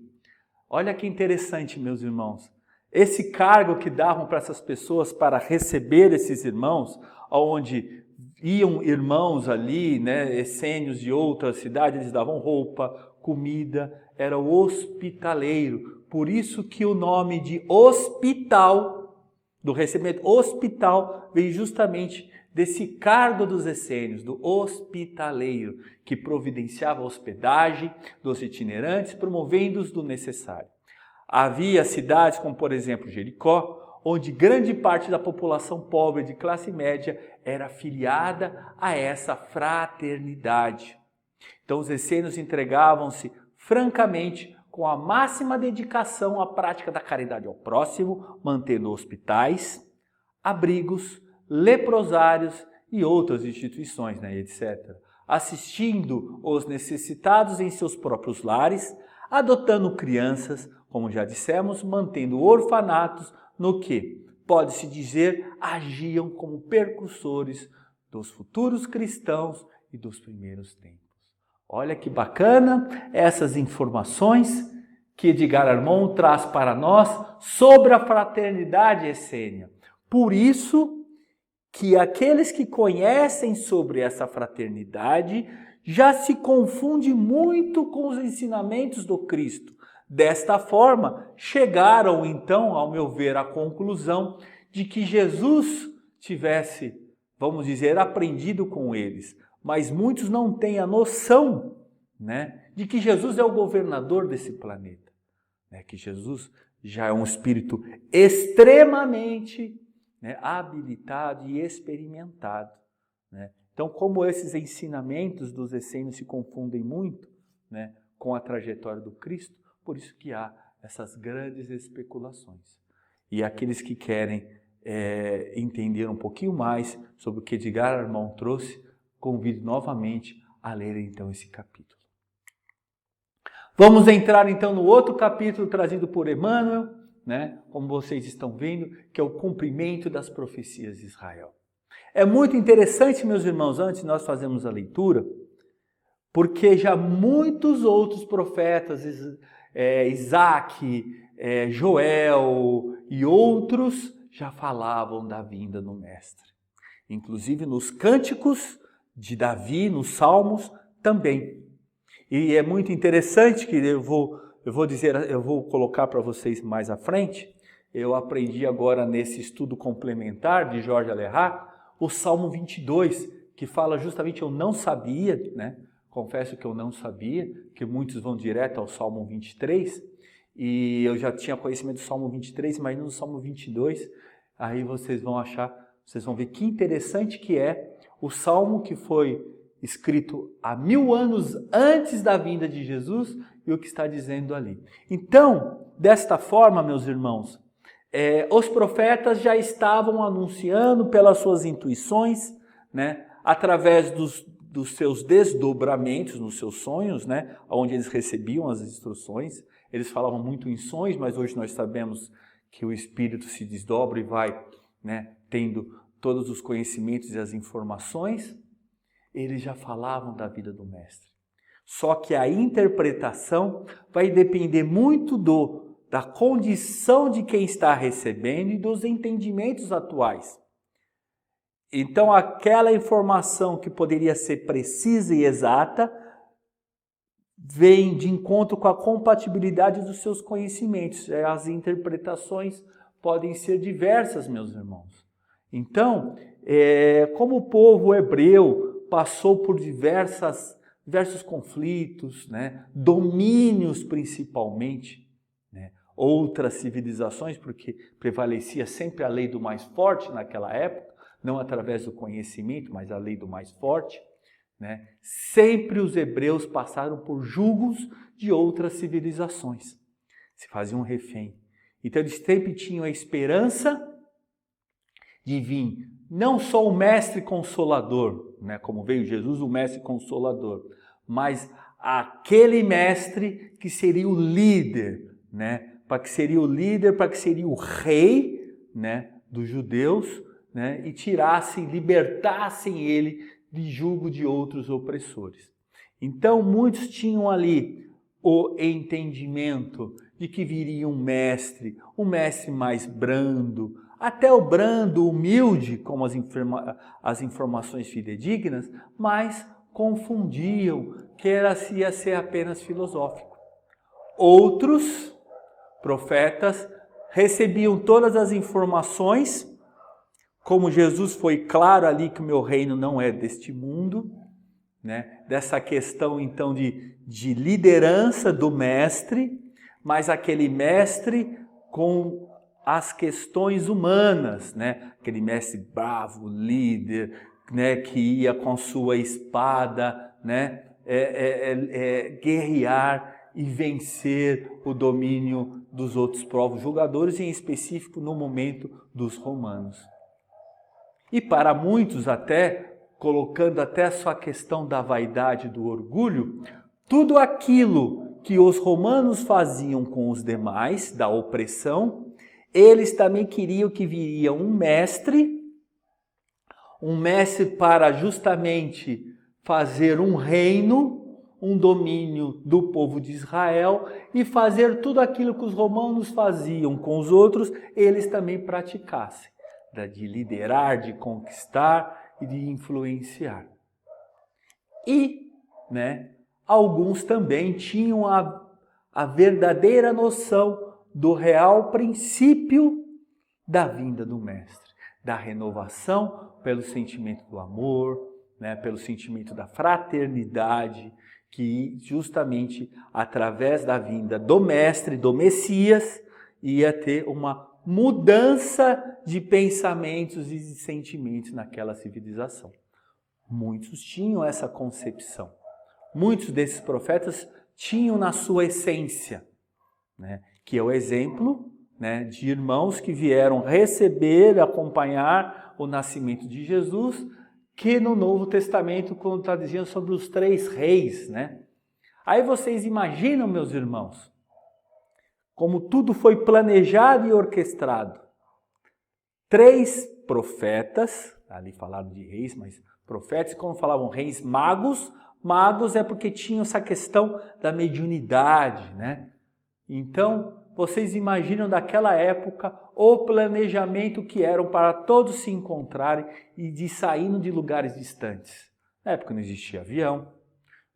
Olha que interessante, meus irmãos. Esse cargo que davam para essas pessoas para receber esses irmãos, onde iam irmãos ali, né, essênios de outras cidades, eles davam roupa, comida, era o hospitaleiro. Por isso que o nome de hospital, do recebimento hospital, veio justamente desse cargo dos essênios, do hospitaleiro, que providenciava a hospedagem dos itinerantes, promovendo-os do necessário. Havia cidades como, por exemplo, Jericó, onde grande parte da população pobre de classe média era afiliada a essa fraternidade. Então os essênios entregavam-se francamente, com a máxima dedicação à prática da caridade ao próximo, mantendo hospitais, abrigos, leprosários e outras instituições, né, etc. Assistindo os necessitados em seus próprios lares, adotando crianças, como já dissemos, mantendo orfanatos, no que, pode-se dizer, agiam como percursores dos futuros cristãos e dos primeiros tempos. Olha que bacana essas informações que Edgar Armond traz para nós sobre a fraternidade essênia. Por isso que aqueles que conhecem sobre essa fraternidade já se confundem muito com os ensinamentos do Cristo. Desta forma, chegaram então, ao meu ver, à conclusão de que Jesus tivesse, vamos dizer, aprendido com eles. Mas muitos não têm a noção, né, de que Jesus é o governador desse planeta, né, que Jesus já é um espírito extremamente, né, habilitado e experimentado, né? Então, como esses ensinamentos dos essênios se confundem muito, né, com a trajetória do Cristo, por isso que há essas grandes especulações. E aqueles que querem entender um pouquinho mais sobre o que Edgar Armond trouxe, convido novamente a ler então esse capítulo. Vamos entrar então no outro capítulo trazido por Emmanuel, né? Como vocês estão vendo, que é o cumprimento das profecias de Israel. É muito interessante, meus irmãos, antes de nós fazermos a leitura, porque já muitos outros profetas, Isaac, Joel e outros, já falavam da vinda do Mestre. Inclusive nos cânticos de Davi, nos salmos também. E é muito interessante que eu vou colocar para vocês mais à frente. Eu aprendi agora nesse estudo complementar de Jorge Alejá, o Salmo 22, que fala justamente, eu não sabia, né? Confesso que eu não sabia, que muitos vão direto ao Salmo 23, e eu já tinha conhecimento do Salmo 23, mas no Salmo 22, aí vocês vão ver que interessante que é o Salmo que foi escrito há 1000 anos antes da vinda de Jesus e o que está dizendo ali. Então, desta forma, meus irmãos, os profetas já estavam anunciando pelas suas intuições, né, através dos seus desdobramentos nos seus sonhos, né, onde eles recebiam as instruções. Eles falavam muito em sonhos, mas hoje nós sabemos que o Espírito se desdobra e vai, né, tendo todos os conhecimentos e as informações. Eles já falavam da vida do Mestre. Só que a interpretação vai depender muito da condição de quem está recebendo e dos entendimentos atuais. Então, aquela informação que poderia ser precisa e exata vem de encontro com a compatibilidade dos seus conhecimentos. As interpretações podem ser diversas, meus irmãos. Então, como o povo hebreu passou por diversos conflitos, né? Domínios principalmente, né? Outras civilizações, porque prevalecia sempre a lei do mais forte naquela época, não através do conhecimento, mas a lei do mais forte, né? Sempre os hebreus passaram por julgos de outras civilizações, se faziam refém. Então eles sempre tinham a esperança de vir não só o mestre consolador, né, como veio Jesus, o mestre consolador, mas aquele mestre que seria o líder, né, para que seria o rei, né, dos judeus, né, e libertassem ele de jugo de outros opressores. Então muitos tinham ali o entendimento de que viria um mestre mais brando, até o brando, humilde, como as informações fidedignas, mas confundiam que ia ser apenas filosófico. Outros profetas recebiam todas as informações, como Jesus foi claro ali que o meu reino não é deste mundo, né? Dessa questão então de liderança do mestre, mas aquele mestre com as questões humanas, né? Aquele mestre bravo, líder, né? Que ia com sua espada, né? Guerrear e vencer o domínio dos outros povos julgadores, em específico no momento dos romanos. E para muitos até, colocando até a sua questão da vaidade, do orgulho, tudo aquilo que os romanos faziam com os demais, da opressão, eles também queriam que viria um mestre para justamente fazer um reino, um domínio do povo de Israel e fazer tudo aquilo que os romanos faziam com os outros, eles também praticassem, de liderar, de conquistar e de influenciar. E, né, alguns também tinham a verdadeira noção do real princípio da vinda do Mestre, da renovação pelo sentimento do amor, né, pelo sentimento da fraternidade, que justamente através da vinda do Mestre, do Messias, ia ter uma mudança de pensamentos e de sentimentos naquela civilização. Muitos tinham essa concepção. Muitos desses profetas tinham na sua essência, né, que é o exemplo, né, de irmãos que vieram receber, acompanhar o nascimento de Jesus, que no Novo Testamento, quando está dizendo sobre os 3 reis, né, Aí vocês imaginam, meus irmãos, como tudo foi planejado e orquestrado. 3 profetas, ali falaram de reis, mas profetas, quando falavam reis, magos é porque tinham essa questão da mediunidade, né? Então, vocês imaginam daquela época o planejamento que eram para todos se encontrarem e de saindo de lugares distantes. Na época não existia avião,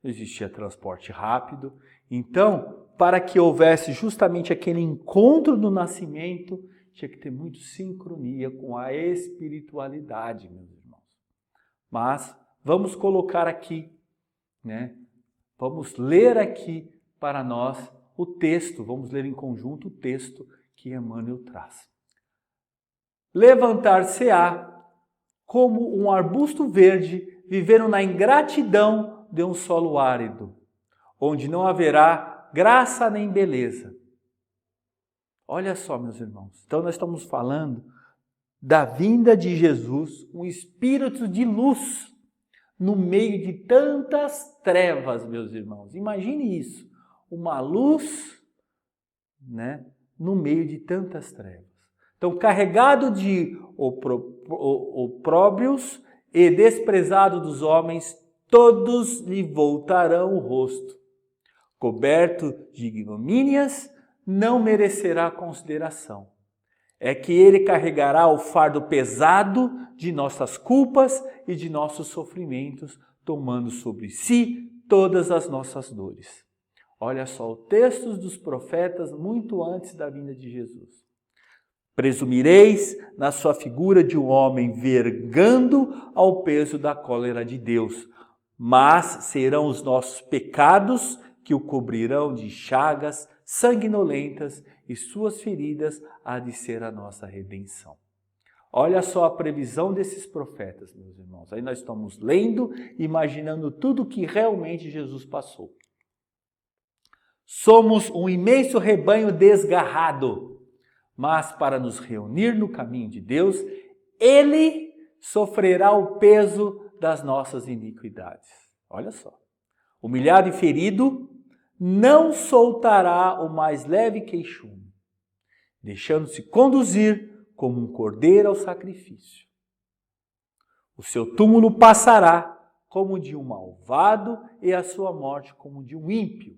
não existia transporte rápido. Então, para que houvesse justamente aquele encontro do nascimento, tinha que ter muito sincronia com a espiritualidade, meus irmãos. Mas vamos colocar aqui, né? Vamos ler aqui para nós o texto, vamos ler em conjunto o texto que Emmanuel traz. Levantar-se-á como um arbusto verde, viveram na ingratidão de um solo árido, onde não haverá graça nem beleza. Olha só, meus irmãos, então nós estamos falando da vinda de Jesus, um espírito de luz, no meio de tantas trevas, meus irmãos. Imagine isso, uma luz, né, no meio de tantas trevas. Então, carregado de opróbrios e desprezado dos homens, todos lhe voltarão o rosto. Coberto de ignomínias, não merecerá consideração. É que ele carregará o fardo pesado de nossas culpas e de nossos sofrimentos, tomando sobre si todas as nossas dores. Olha só, o texto dos profetas muito antes da vinda de Jesus. Presumireis na sua figura de um homem vergando ao peso da cólera de Deus, mas serão os nossos pecados que o cobrirão de chagas sanguinolentas e suas feridas há de ser a nossa redenção. Olha só a previsão desses profetas, meus irmãos. Aí nós estamos lendo, imaginando tudo que realmente Jesus passou. Somos um imenso rebanho desgarrado, mas para nos reunir no caminho de Deus, Ele sofrerá o peso das nossas iniquidades. Olha só. Humilhado e ferido, não soltará o mais leve queixume, deixando-se conduzir como um cordeiro ao sacrifício. O seu túmulo passará como de um malvado e a sua morte como de um ímpio.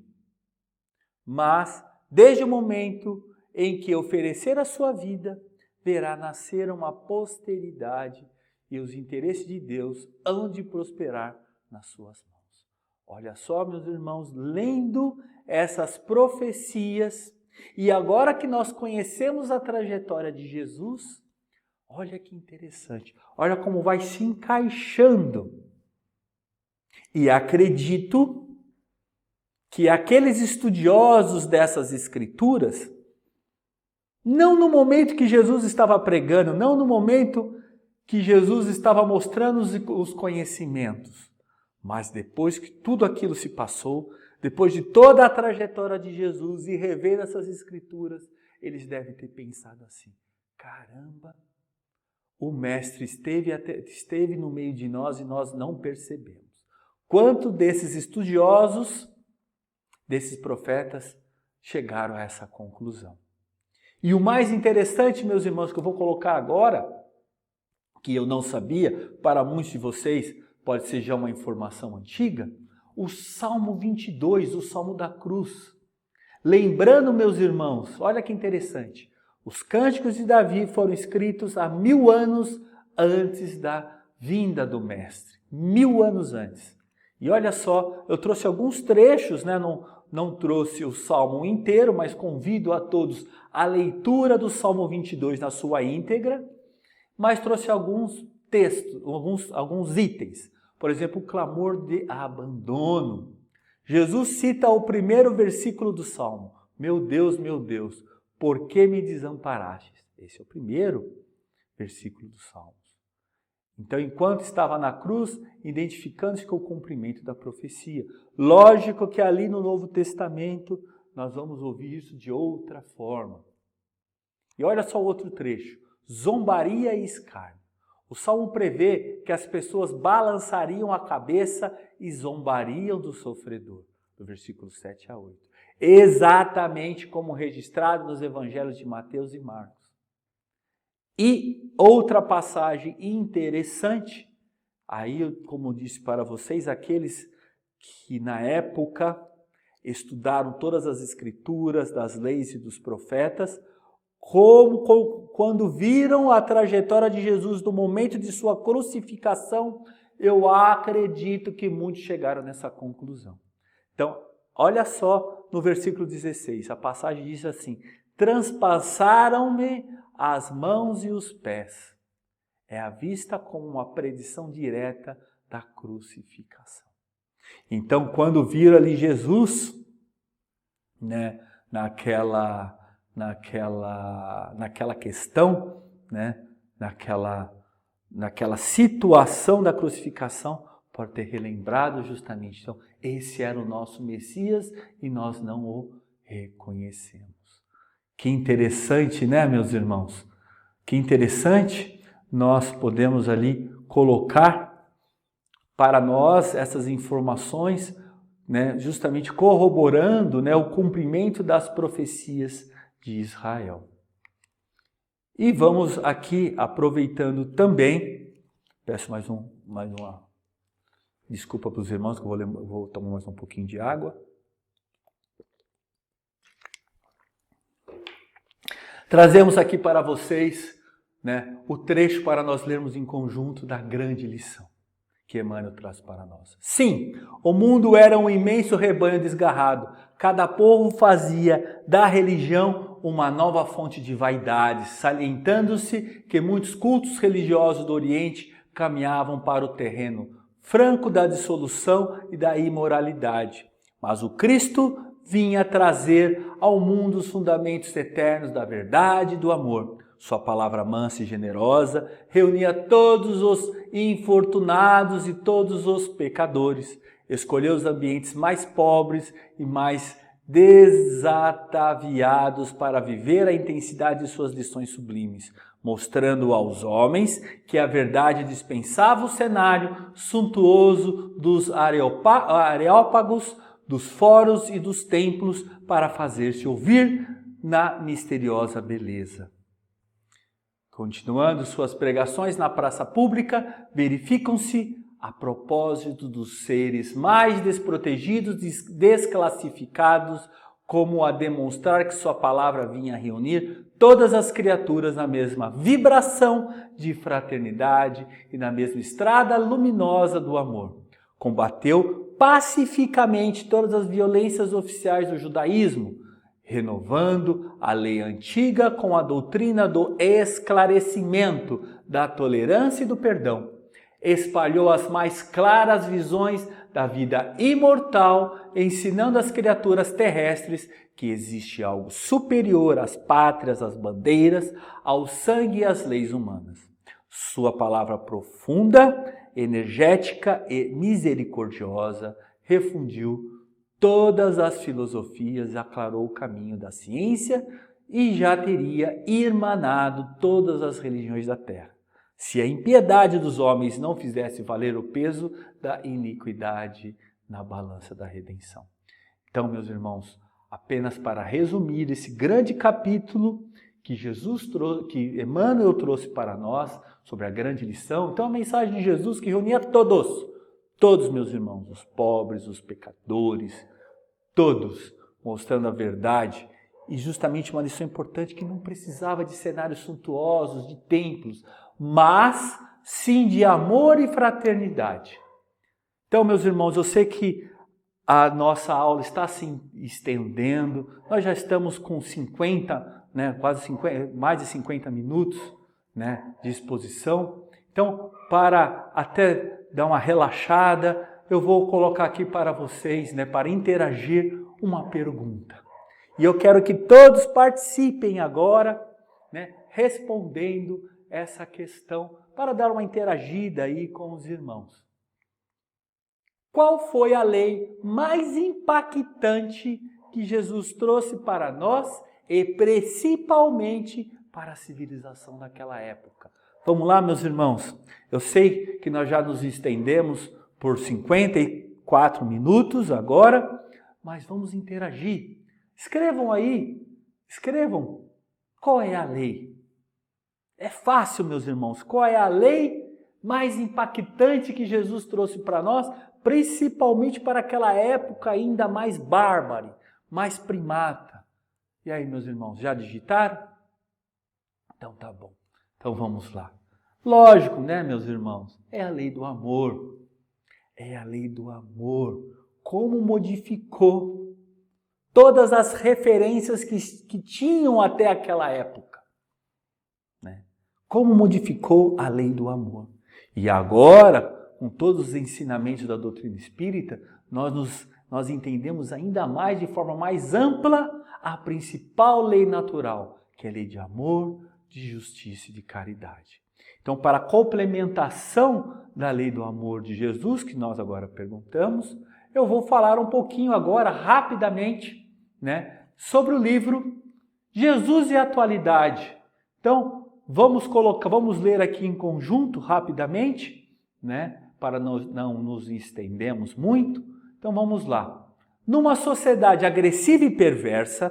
Mas, desde o momento em que oferecer a sua vida, verá nascer uma posteridade e os interesses de Deus hão de prosperar nas suas mãos. Olha só, meus irmãos, lendo essas profecias, e agora que nós conhecemos a trajetória de Jesus, olha que interessante, olha como vai se encaixando. E acredito que aqueles estudiosos dessas escrituras, não no momento que Jesus estava pregando, não no momento que Jesus estava mostrando os conhecimentos, mas depois que tudo aquilo se passou, depois de toda a trajetória de Jesus e rever essas escrituras, eles devem ter pensado assim: caramba, o Mestre esteve no meio de nós e nós não percebemos. Quanto desses estudiosos, desses profetas, chegaram a essa conclusão? E o mais interessante, meus irmãos, que eu vou colocar agora, que eu não sabia, para muitos de vocês pode ser já uma informação antiga, o Salmo 22, o Salmo da Cruz. Lembrando, meus irmãos, olha que interessante, os cânticos de Davi foram escritos há 1000 anos antes da vinda do Mestre. 1000 anos antes. E olha só, eu trouxe alguns trechos, né? Não trouxe o Salmo inteiro, mas convido a todos a leitura do Salmo 22 na sua íntegra, mas trouxe alguns textos, alguns itens. Por exemplo, o clamor de abandono. Jesus cita o primeiro versículo do Salmo. Meu Deus, por que me desamparastes? Esse é o primeiro versículo do Salmo. Então, enquanto estava na cruz, identificando-se com o cumprimento da profecia. Lógico que ali no Novo Testamento nós vamos ouvir isso de outra forma. E olha só o outro trecho. Zombaria e escárnio. O Salmo prevê que as pessoas balançariam a cabeça e zombariam do sofredor. do versículo 7 a 8. Exatamente como registrado nos evangelhos de Mateus e Marcos. E outra passagem interessante, aí, como disse para vocês, aqueles que na época estudaram todas as escrituras, das leis e dos profetas, quando viram a trajetória de Jesus do momento de sua crucificação, eu acredito que muitos chegaram nessa conclusão. Então, olha só no versículo 16, a passagem diz assim: transpassaram-me as mãos e os pés. É a vista como uma predição direta da crucificação. Então, quando viram ali Jesus, né, naquela questão, né, naquela situação da crucificação, pode ter relembrado justamente. Então, esse era o nosso Messias e nós não o reconhecemos. Que interessante, né, meus irmãos? Que interessante nós podemos ali colocar para nós essas informações, né, justamente corroborando, né, o cumprimento das profecias de Israel. E vamos aqui aproveitando também, peço mais uma desculpa para os irmãos que eu vou tomar mais um pouquinho de água. Trazemos aqui para vocês, né, o trecho para nós lermos em conjunto da grande lição que Emmanuel traz para nós. Sim, o mundo era um imenso rebanho desgarrado. Cada povo fazia da religião uma nova fonte de vaidades, salientando-se que muitos cultos religiosos do Oriente caminhavam para o terreno franco da dissolução e da imoralidade. Mas o Cristo vinha trazer ao mundo os fundamentos eternos da verdade e do amor. Sua palavra mansa e generosa reunia todos os infortunados e todos os pecadores. Escolheu os ambientes mais pobres e mais desataviados para viver a intensidade de suas lições sublimes, mostrando aos homens que a verdade dispensava o cenário suntuoso dos areópagos, dos fóruns e dos templos para fazer-se ouvir na misteriosa beleza. Continuando suas pregações na praça pública, verificam-se a propósito dos seres mais desprotegidos, desclassificados, como a demonstrar que sua palavra vinha reunir todas as criaturas na mesma vibração de fraternidade e na mesma estrada luminosa do amor. Combateu pacificamente todas as violências oficiais do judaísmo, renovando a lei antiga com a doutrina do esclarecimento, da tolerância e do perdão. Espalhou as mais claras visões da vida imortal, ensinando às criaturas terrestres que existe algo superior às pátrias, às bandeiras, ao sangue e às leis humanas. Sua palavra profunda, energética e misericordiosa refundiu todas as filosofias, aclarou o caminho da ciência e já teria irmanado todas as religiões da terra, se a impiedade dos homens não fizesse valer o peso da iniquidade na balança da redenção. Então, meus irmãos, apenas para resumir esse grande capítulo que que Emmanuel trouxe para nós sobre a grande lição, então a mensagem de Jesus que reunia todos meus irmãos, os pobres, os pecadores, todos, mostrando a verdade e justamente uma lição importante que não precisava de cenários suntuosos, de templos, mas sim de amor e fraternidade. Então, meus irmãos, eu sei que a nossa aula está se estendendo, nós já estamos com 50, né, mais de 50 minutos, né, de exposição. Então, para até dar uma relaxada, eu vou colocar aqui para vocês, né, para interagir, uma pergunta. E eu quero que todos participem agora, né, respondendo essa questão, para dar uma interagida aí com os irmãos. Qual foi a lei mais impactante que Jesus trouxe para nós e principalmente para a civilização daquela época? Vamos lá, meus irmãos. Eu sei que nós já nos estendemos por 54 minutos agora, mas vamos interagir. Escrevam aí, escrevam. Qual é a lei? É fácil, meus irmãos. Qual é a lei mais impactante que Jesus trouxe para nós, principalmente para aquela época ainda mais bárbara, mais primata? E aí, meus irmãos, já digitaram? Então tá bom. Então vamos lá. Lógico, né, meus irmãos? É a lei do amor. É a lei do amor. Como modificou todas as referências que tinham até aquela época, né? Como modificou a lei do amor. E agora, com todos os ensinamentos da doutrina espírita, nós entendemos ainda mais, de forma mais ampla, a principal lei natural, que é a lei de amor, de justiça e de caridade. Então, para a complementação da lei do amor de Jesus, que nós agora perguntamos, eu vou falar um pouquinho agora, rapidamente, né, sobre o livro Jesus e a Atualidade. Então, vamos ler aqui em conjunto, rapidamente, né, para não nos estendermos muito. Então, vamos lá. Numa sociedade agressiva e perversa,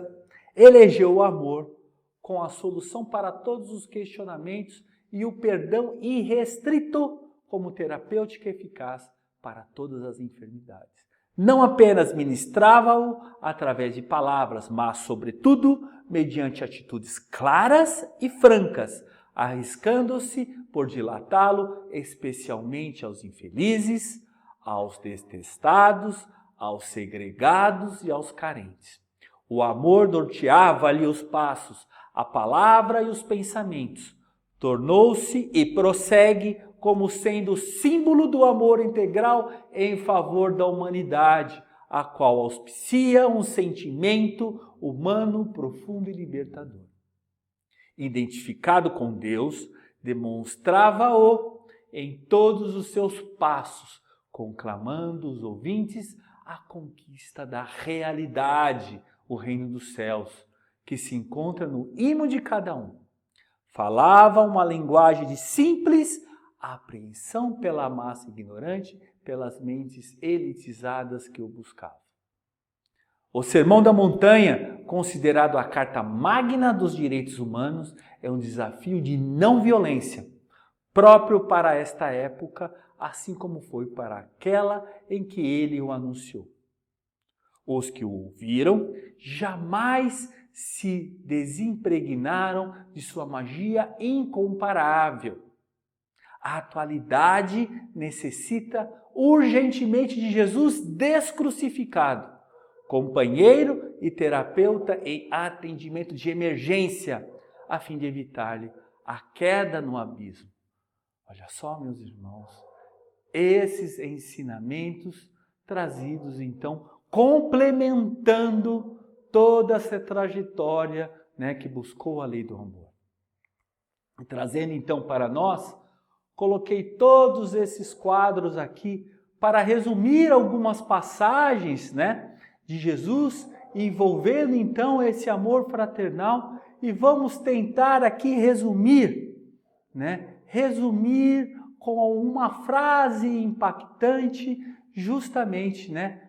elegeu o amor com a solução para todos os questionamentos e o perdão irrestrito como terapêutica eficaz para todas as enfermidades. Não apenas ministrava-o através de palavras, mas, sobretudo, mediante atitudes claras e francas, arriscando-se por dilatá-lo especialmente aos infelizes, aos detestados, aos segregados e aos carentes. O amor norteava-lhe os passos, a palavra e os pensamentos. Tornou-se e prossegue como sendo símbolo do amor integral em favor da humanidade, a qual auspicia um sentimento humano profundo e libertador. Identificado com Deus, demonstrava-o em todos os seus passos, conclamando os ouvintes à conquista da realidade, o reino dos céus, que se encontra no ímã de cada um. Falava uma linguagem de simples apreensão pela massa ignorante, pelas mentes elitizadas que o buscavam. O Sermão da Montanha, considerado a carta magna dos direitos humanos, é um desafio de não violência, próprio para esta época, assim como foi para aquela em que ele o anunciou. Os que o ouviram jamais se desimpregnaram de sua magia incomparável. A atualidade necessita urgentemente de Jesus descrucificado, companheiro e terapeuta em atendimento de emergência, a fim de evitar-lhe a queda no abismo. Olha só, meus irmãos, esses ensinamentos trazidos, então, complementando toda essa trajetória, né, que buscou a lei do amor. E trazendo, então, para nós, coloquei todos esses quadros aqui para resumir algumas passagens, né, de Jesus, envolvendo, então, esse amor fraternal. E vamos tentar aqui resumir, né, resumir com uma frase impactante, justamente, né,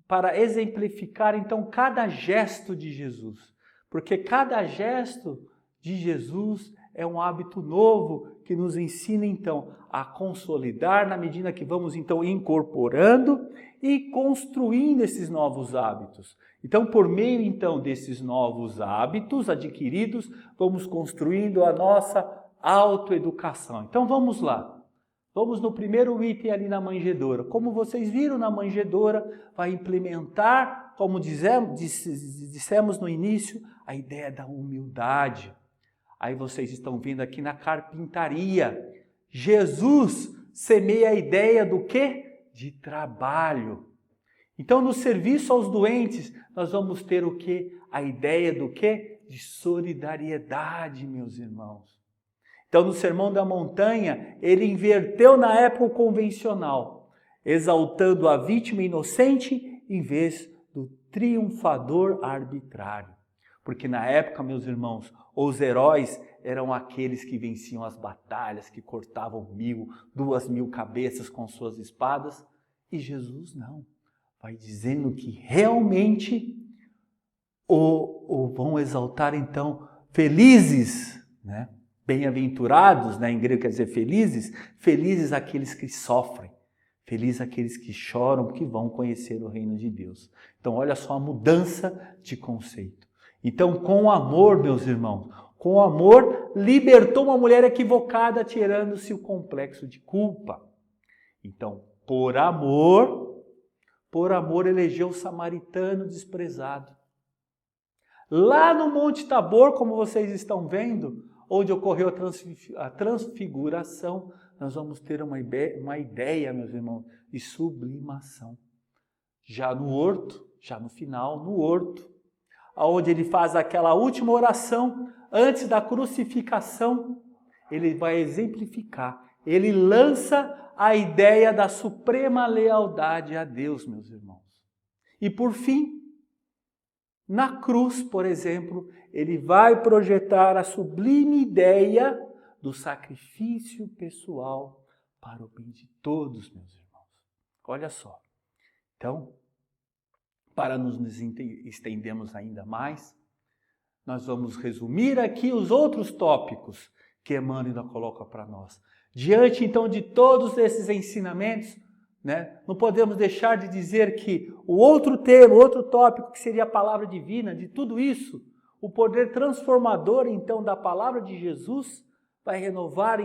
para exemplificar, então, cada gesto de Jesus. Porque cada gesto de Jesus é um hábito novo que nos ensina, então, a consolidar na medida que vamos, então, incorporando e construindo esses novos hábitos. Então, por meio, então, desses novos hábitos adquiridos, vamos construindo a nossa autoeducação. Então, vamos lá. Vamos no primeiro item ali na manjedoura. Como vocês viram na manjedoura, vai implementar, como dissemos no início, a ideia da humildade. Aí vocês estão vendo aqui na carpintaria. Jesus semeia a ideia do quê? De trabalho. Então, no serviço aos doentes, nós vamos ter o quê? A ideia do quê? De solidariedade, meus irmãos. Então, no Sermão da Montanha, ele inverteu na época convencional, exaltando a vítima inocente em vez do triunfador arbitrário. Porque na época, meus irmãos, os heróis eram aqueles que venciam as batalhas, que cortavam 1.000, 2.000 cabeças com suas espadas. E Jesus não. vai dizendo que realmente o vão exaltar então felizes, né? Bem-aventurados, né? Em grego quer dizer felizes, felizes aqueles que sofrem, felizes aqueles que choram, porque vão conhecer o reino de Deus. Então olha só a mudança de conceito. Então com amor, meus irmãos, com amor libertou uma mulher equivocada, tirando-se o complexo de culpa. Então por amor elegeu o samaritano desprezado. Lá no Monte Tabor, como vocês estão vendo, onde ocorreu a transfiguração, nós vamos ter uma ideia, meus irmãos, de sublimação. Já no horto, já no final, no horto, onde ele faz aquela última oração, antes da crucificação, ele vai exemplificar, ele lança a ideia da suprema lealdade a Deus, meus irmãos. E por fim, na cruz, por exemplo, ele vai projetar a sublime ideia do sacrifício pessoal para o bem de todos, meus irmãos. Olha só. Então, para nos estendermos ainda mais, nós vamos resumir aqui os outros tópicos que Emmanuel ainda coloca para nós. Diante, então, de todos esses ensinamentos, né, não podemos deixar de dizer que o outro tema, o outro tópico, que seria a palavra divina, de tudo isso, o poder transformador, então, da palavra de Jesus, vai renovar,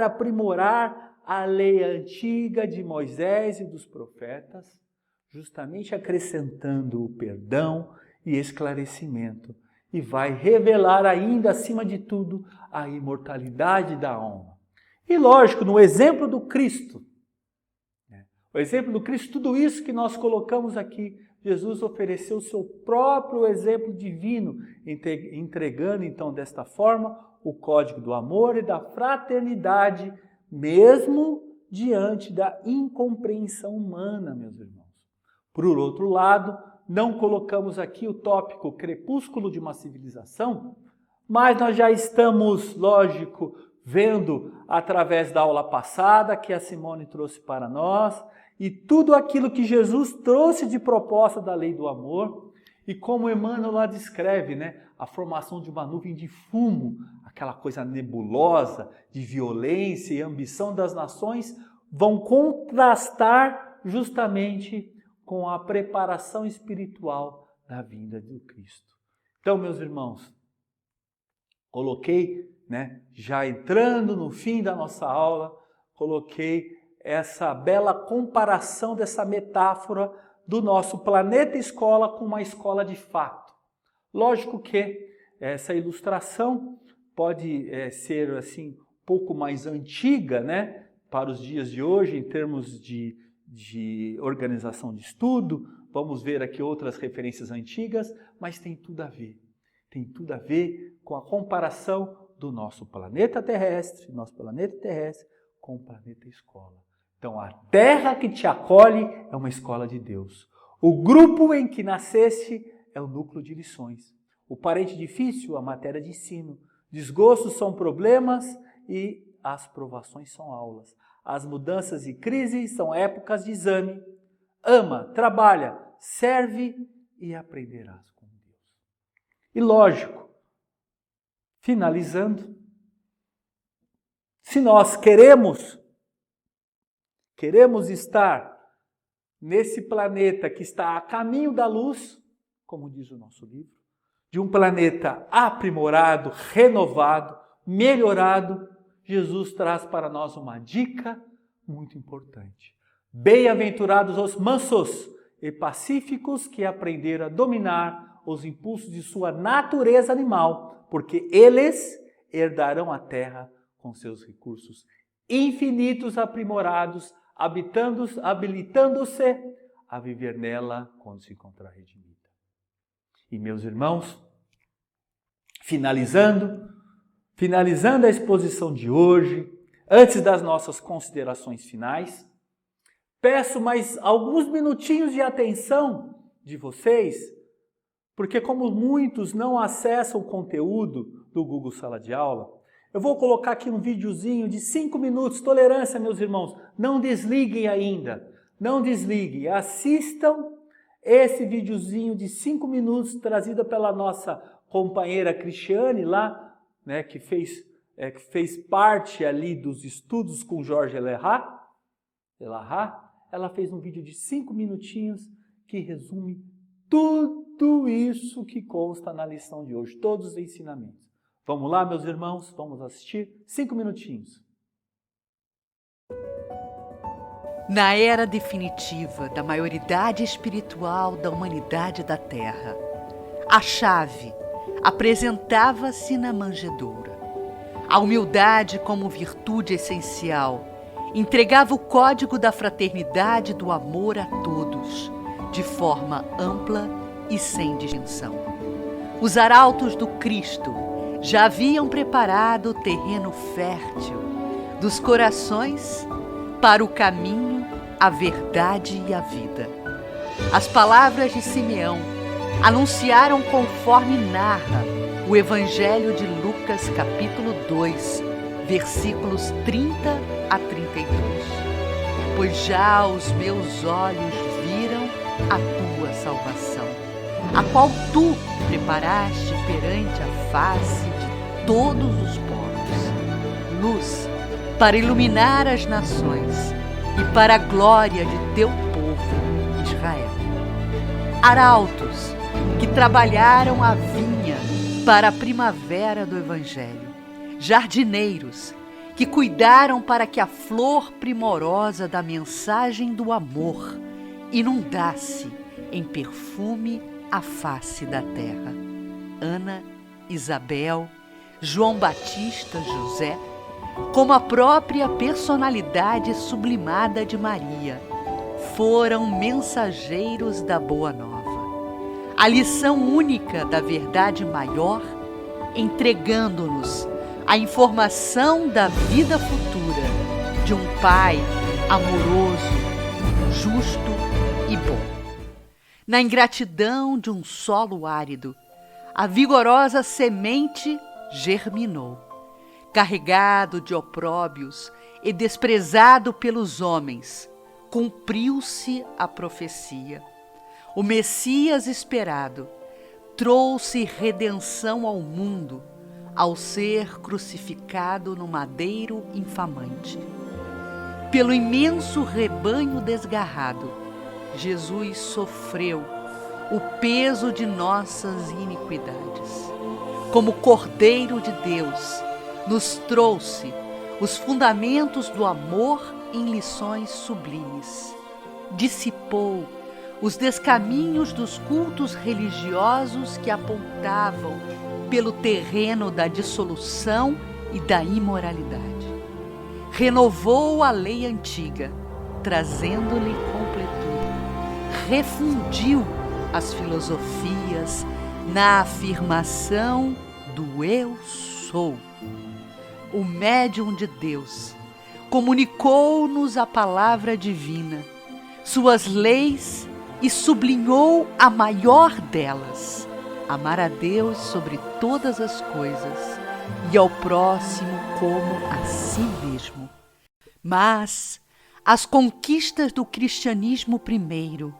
aprimorar a lei antiga de Moisés e dos profetas, justamente acrescentando o perdão e esclarecimento, e vai revelar ainda, acima de tudo, a imortalidade da alma. E lógico, no exemplo do Cristo, o exemplo do Cristo, tudo isso que nós colocamos aqui, Jesus ofereceu o seu próprio exemplo divino, entregando então desta forma o código do amor e da fraternidade, mesmo diante da incompreensão humana, meus irmãos. Por outro lado, não colocamos aqui o tópico crepúsculo de uma civilização, mas nós já estamos, lógico, vendo através da aula passada que a Simone trouxe para nós, e tudo aquilo que Jesus trouxe de proposta da lei do amor, e como Emmanuel lá descreve, né, a formação de uma nuvem de fumo, aquela coisa nebulosa de violência e ambição das nações, vão contrastar justamente com a preparação espiritual da vinda do Cristo. Então, meus irmãos, coloquei, né, já entrando no fim da nossa aula, coloquei essa bela comparação dessa metáfora do nosso planeta escola com uma escola de fato. Lógico que essa ilustração pode ser assim um pouco mais antiga, né, para os dias de hoje, em termos de organização de estudo. Vamos ver aqui outras referências antigas, mas tem tudo a ver. Tem tudo a ver com a comparação do nosso planeta terrestre com o planeta escola. Então, a terra que te acolhe é uma escola de Deus. O grupo em que nasceste é o núcleo de lições. O parente difícil, a matéria de ensino. Desgostos são problemas e as provações são aulas. As mudanças e crises são épocas de exame. Ama, trabalha, serve e aprenderás com Deus. E lógico, finalizando, se nós queremos estar nesse planeta que está a caminho da luz, como diz o nosso livro, de um planeta aprimorado, renovado, melhorado, Jesus traz para nós uma dica muito importante. Bem-aventurados os mansos e pacíficos que aprenderam a dominar os impulsos de sua natureza animal, porque eles herdarão a terra com seus recursos infinitos aprimorados, habilitando-se a viver nela quando se encontrar redimida. E meus irmãos, finalizando a exposição de hoje, antes das nossas considerações finais, peço mais alguns minutinhos de atenção de vocês, porque como muitos não acessam o conteúdo do Google Sala de Aula, eu vou colocar aqui um videozinho de 5 minutos, tolerância, meus irmãos, não desliguem ainda. Não desligue, assistam esse videozinho de 5 minutos trazido pela nossa companheira Cristiane lá, né, que fez parte ali dos estudos com Jorge Elahá. Ela fez um vídeo de 5 minutinhos que resume tudo isso que consta na lição de hoje, todos os ensinamentos. Vamos lá, meus irmãos, vamos assistir 5 minutinhos. Na era definitiva da maioridade espiritual da humanidade da Terra, a chave apresentava-se na manjedoura. A humildade como virtude essencial entregava o código da fraternidade e do amor a todos, de forma ampla e sem distinção. Os arautos do Cristo já haviam preparado o terreno fértil dos corações para o caminho, a verdade e a vida. As palavras de Simeão anunciaram conforme narra o Evangelho de Lucas, capítulo 2, versículos 30 a 32. Pois já os meus olhos viram a tua salvação, a qual tu preparaste perante a face de todos os povos, luz para iluminar as nações e para a glória de teu povo, Israel. Arautos que trabalharam a vinha para a primavera do Evangelho, jardineiros que cuidaram para que a flor primorosa da mensagem do amor inundasse em perfume a face da terra. Ana, Isabel, João Batista, José, como a própria personalidade sublimada de Maria, foram mensageiros da Boa Nova. A lição única da verdade maior, entregando-nos a informação da vida futura de um Pai amoroso, justo e bom. Na ingratidão de um solo árido, a vigorosa semente germinou. Carregado de opróbios e desprezado pelos homens, cumpriu-se a profecia. O Messias esperado trouxe redenção ao mundo ao ser crucificado no madeiro infamante. Pelo imenso rebanho desgarrado, Jesus sofreu o peso de nossas iniquidades. Como Cordeiro de Deus, nos trouxe os fundamentos do amor em lições sublimes. Dissipou os descaminhos dos cultos religiosos que apontavam pelo terreno da dissolução e da imoralidade. Renovou a lei antiga, trazendo-lhe completude. Refundiu as filosofias na afirmação do eu sou. O médium de Deus comunicou-nos a palavra divina, suas leis e sublinhou a maior delas: amar a Deus sobre todas as coisas e ao próximo como a si mesmo. Mas as conquistas do cristianismo primeiro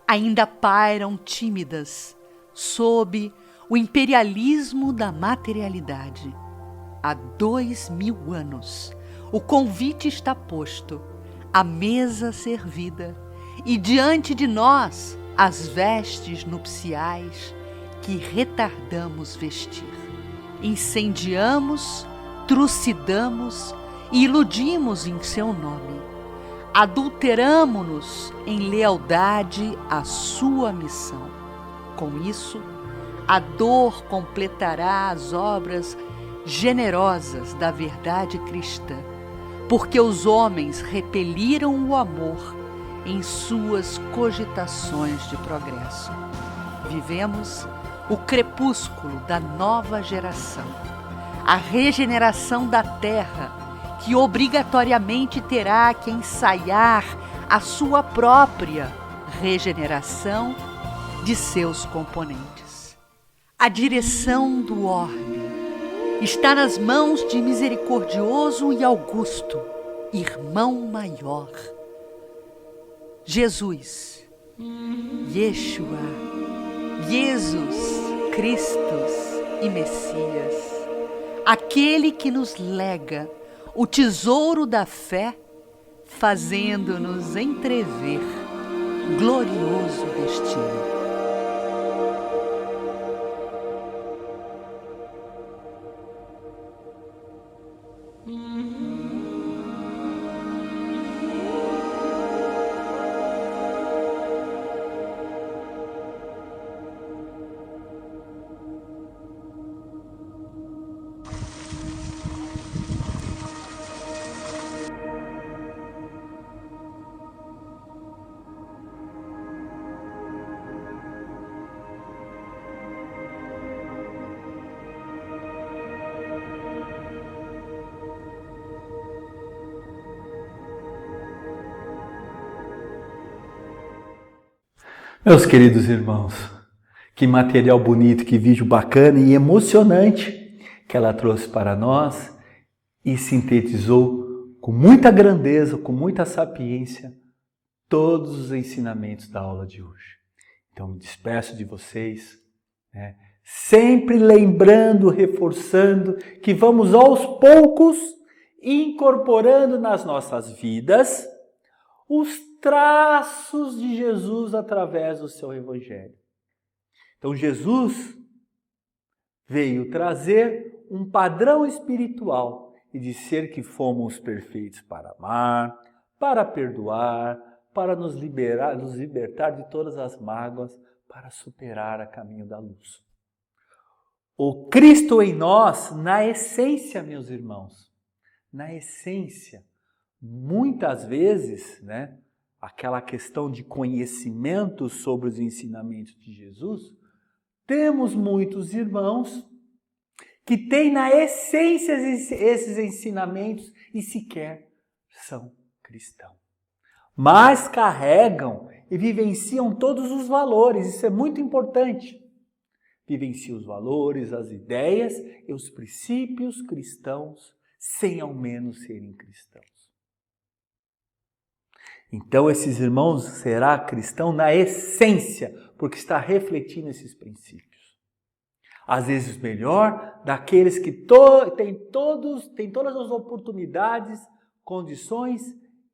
ainda pairam tímidas sob o imperialismo da materialidade. Há 2000 anos, o convite está posto, a mesa servida, e diante de nós as vestes nupciais que retardamos vestir. Incendiamos, trucidamos e iludimos em seu nome. Adulteramo-nos em lealdade à sua missão. Com isso, a dor completará as obras generosas da verdade cristã, porque os homens repeliram o amor em suas cogitações de progresso. Vivemos o crepúsculo da nova geração, a regeneração da terra, que obrigatoriamente terá que ensaiar a sua própria regeneração de seus componentes. A direção do orbe está nas mãos de misericordioso e augusto, irmão maior. Jesus, Yeshua, Jesus, Cristos e Messias, aquele que nos lega o tesouro da fé, fazendo-nos entrever glorioso destino. Meus queridos irmãos, que material bonito, que vídeo bacana e emocionante que ela trouxe para nós e sintetizou com muita grandeza, com muita sapiência, todos os ensinamentos da aula de hoje. Então, me despeço de vocês, sempre lembrando, reforçando que vamos aos poucos incorporando nas nossas vidas os traços de Jesus através do seu Evangelho. Então, Jesus veio trazer um padrão espiritual e dizer que fomos perfeitos para amar, para perdoar, para nos libertar de todas as mágoas, para superar a caminho da luz. O Cristo em nós, na essência, meus irmãos, na essência, muitas vezes, aquela questão de conhecimento sobre os ensinamentos de Jesus, temos muitos irmãos que têm na essência esses ensinamentos e sequer são cristãos. Mas carregam e vivenciam todos os valores, isso é muito importante. Vivenciam os valores, as ideias e os princípios cristãos, sem ao menos serem cristãos. Então, esses irmãos será cristão na essência, porque está refletindo esses princípios. Às vezes melhor daqueles que têm todas as oportunidades, condições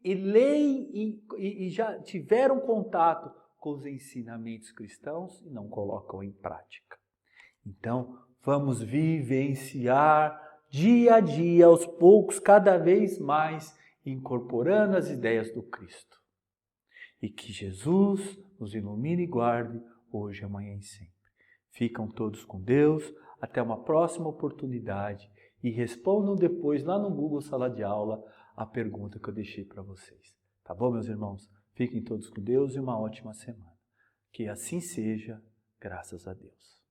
e lei e já tiveram contato com os ensinamentos cristãos e não colocam em prática. Então, vamos vivenciar dia a dia, aos poucos, cada vez mais, incorporando as ideias do Cristo. E que Jesus nos ilumine e guarde hoje, amanhã e sempre. Ficam todos com Deus, até uma próxima oportunidade e respondam depois lá no Google Sala de Aula a pergunta que eu deixei para vocês. Tá bom, meus irmãos? Fiquem todos com Deus e uma ótima semana. Que assim seja, graças a Deus.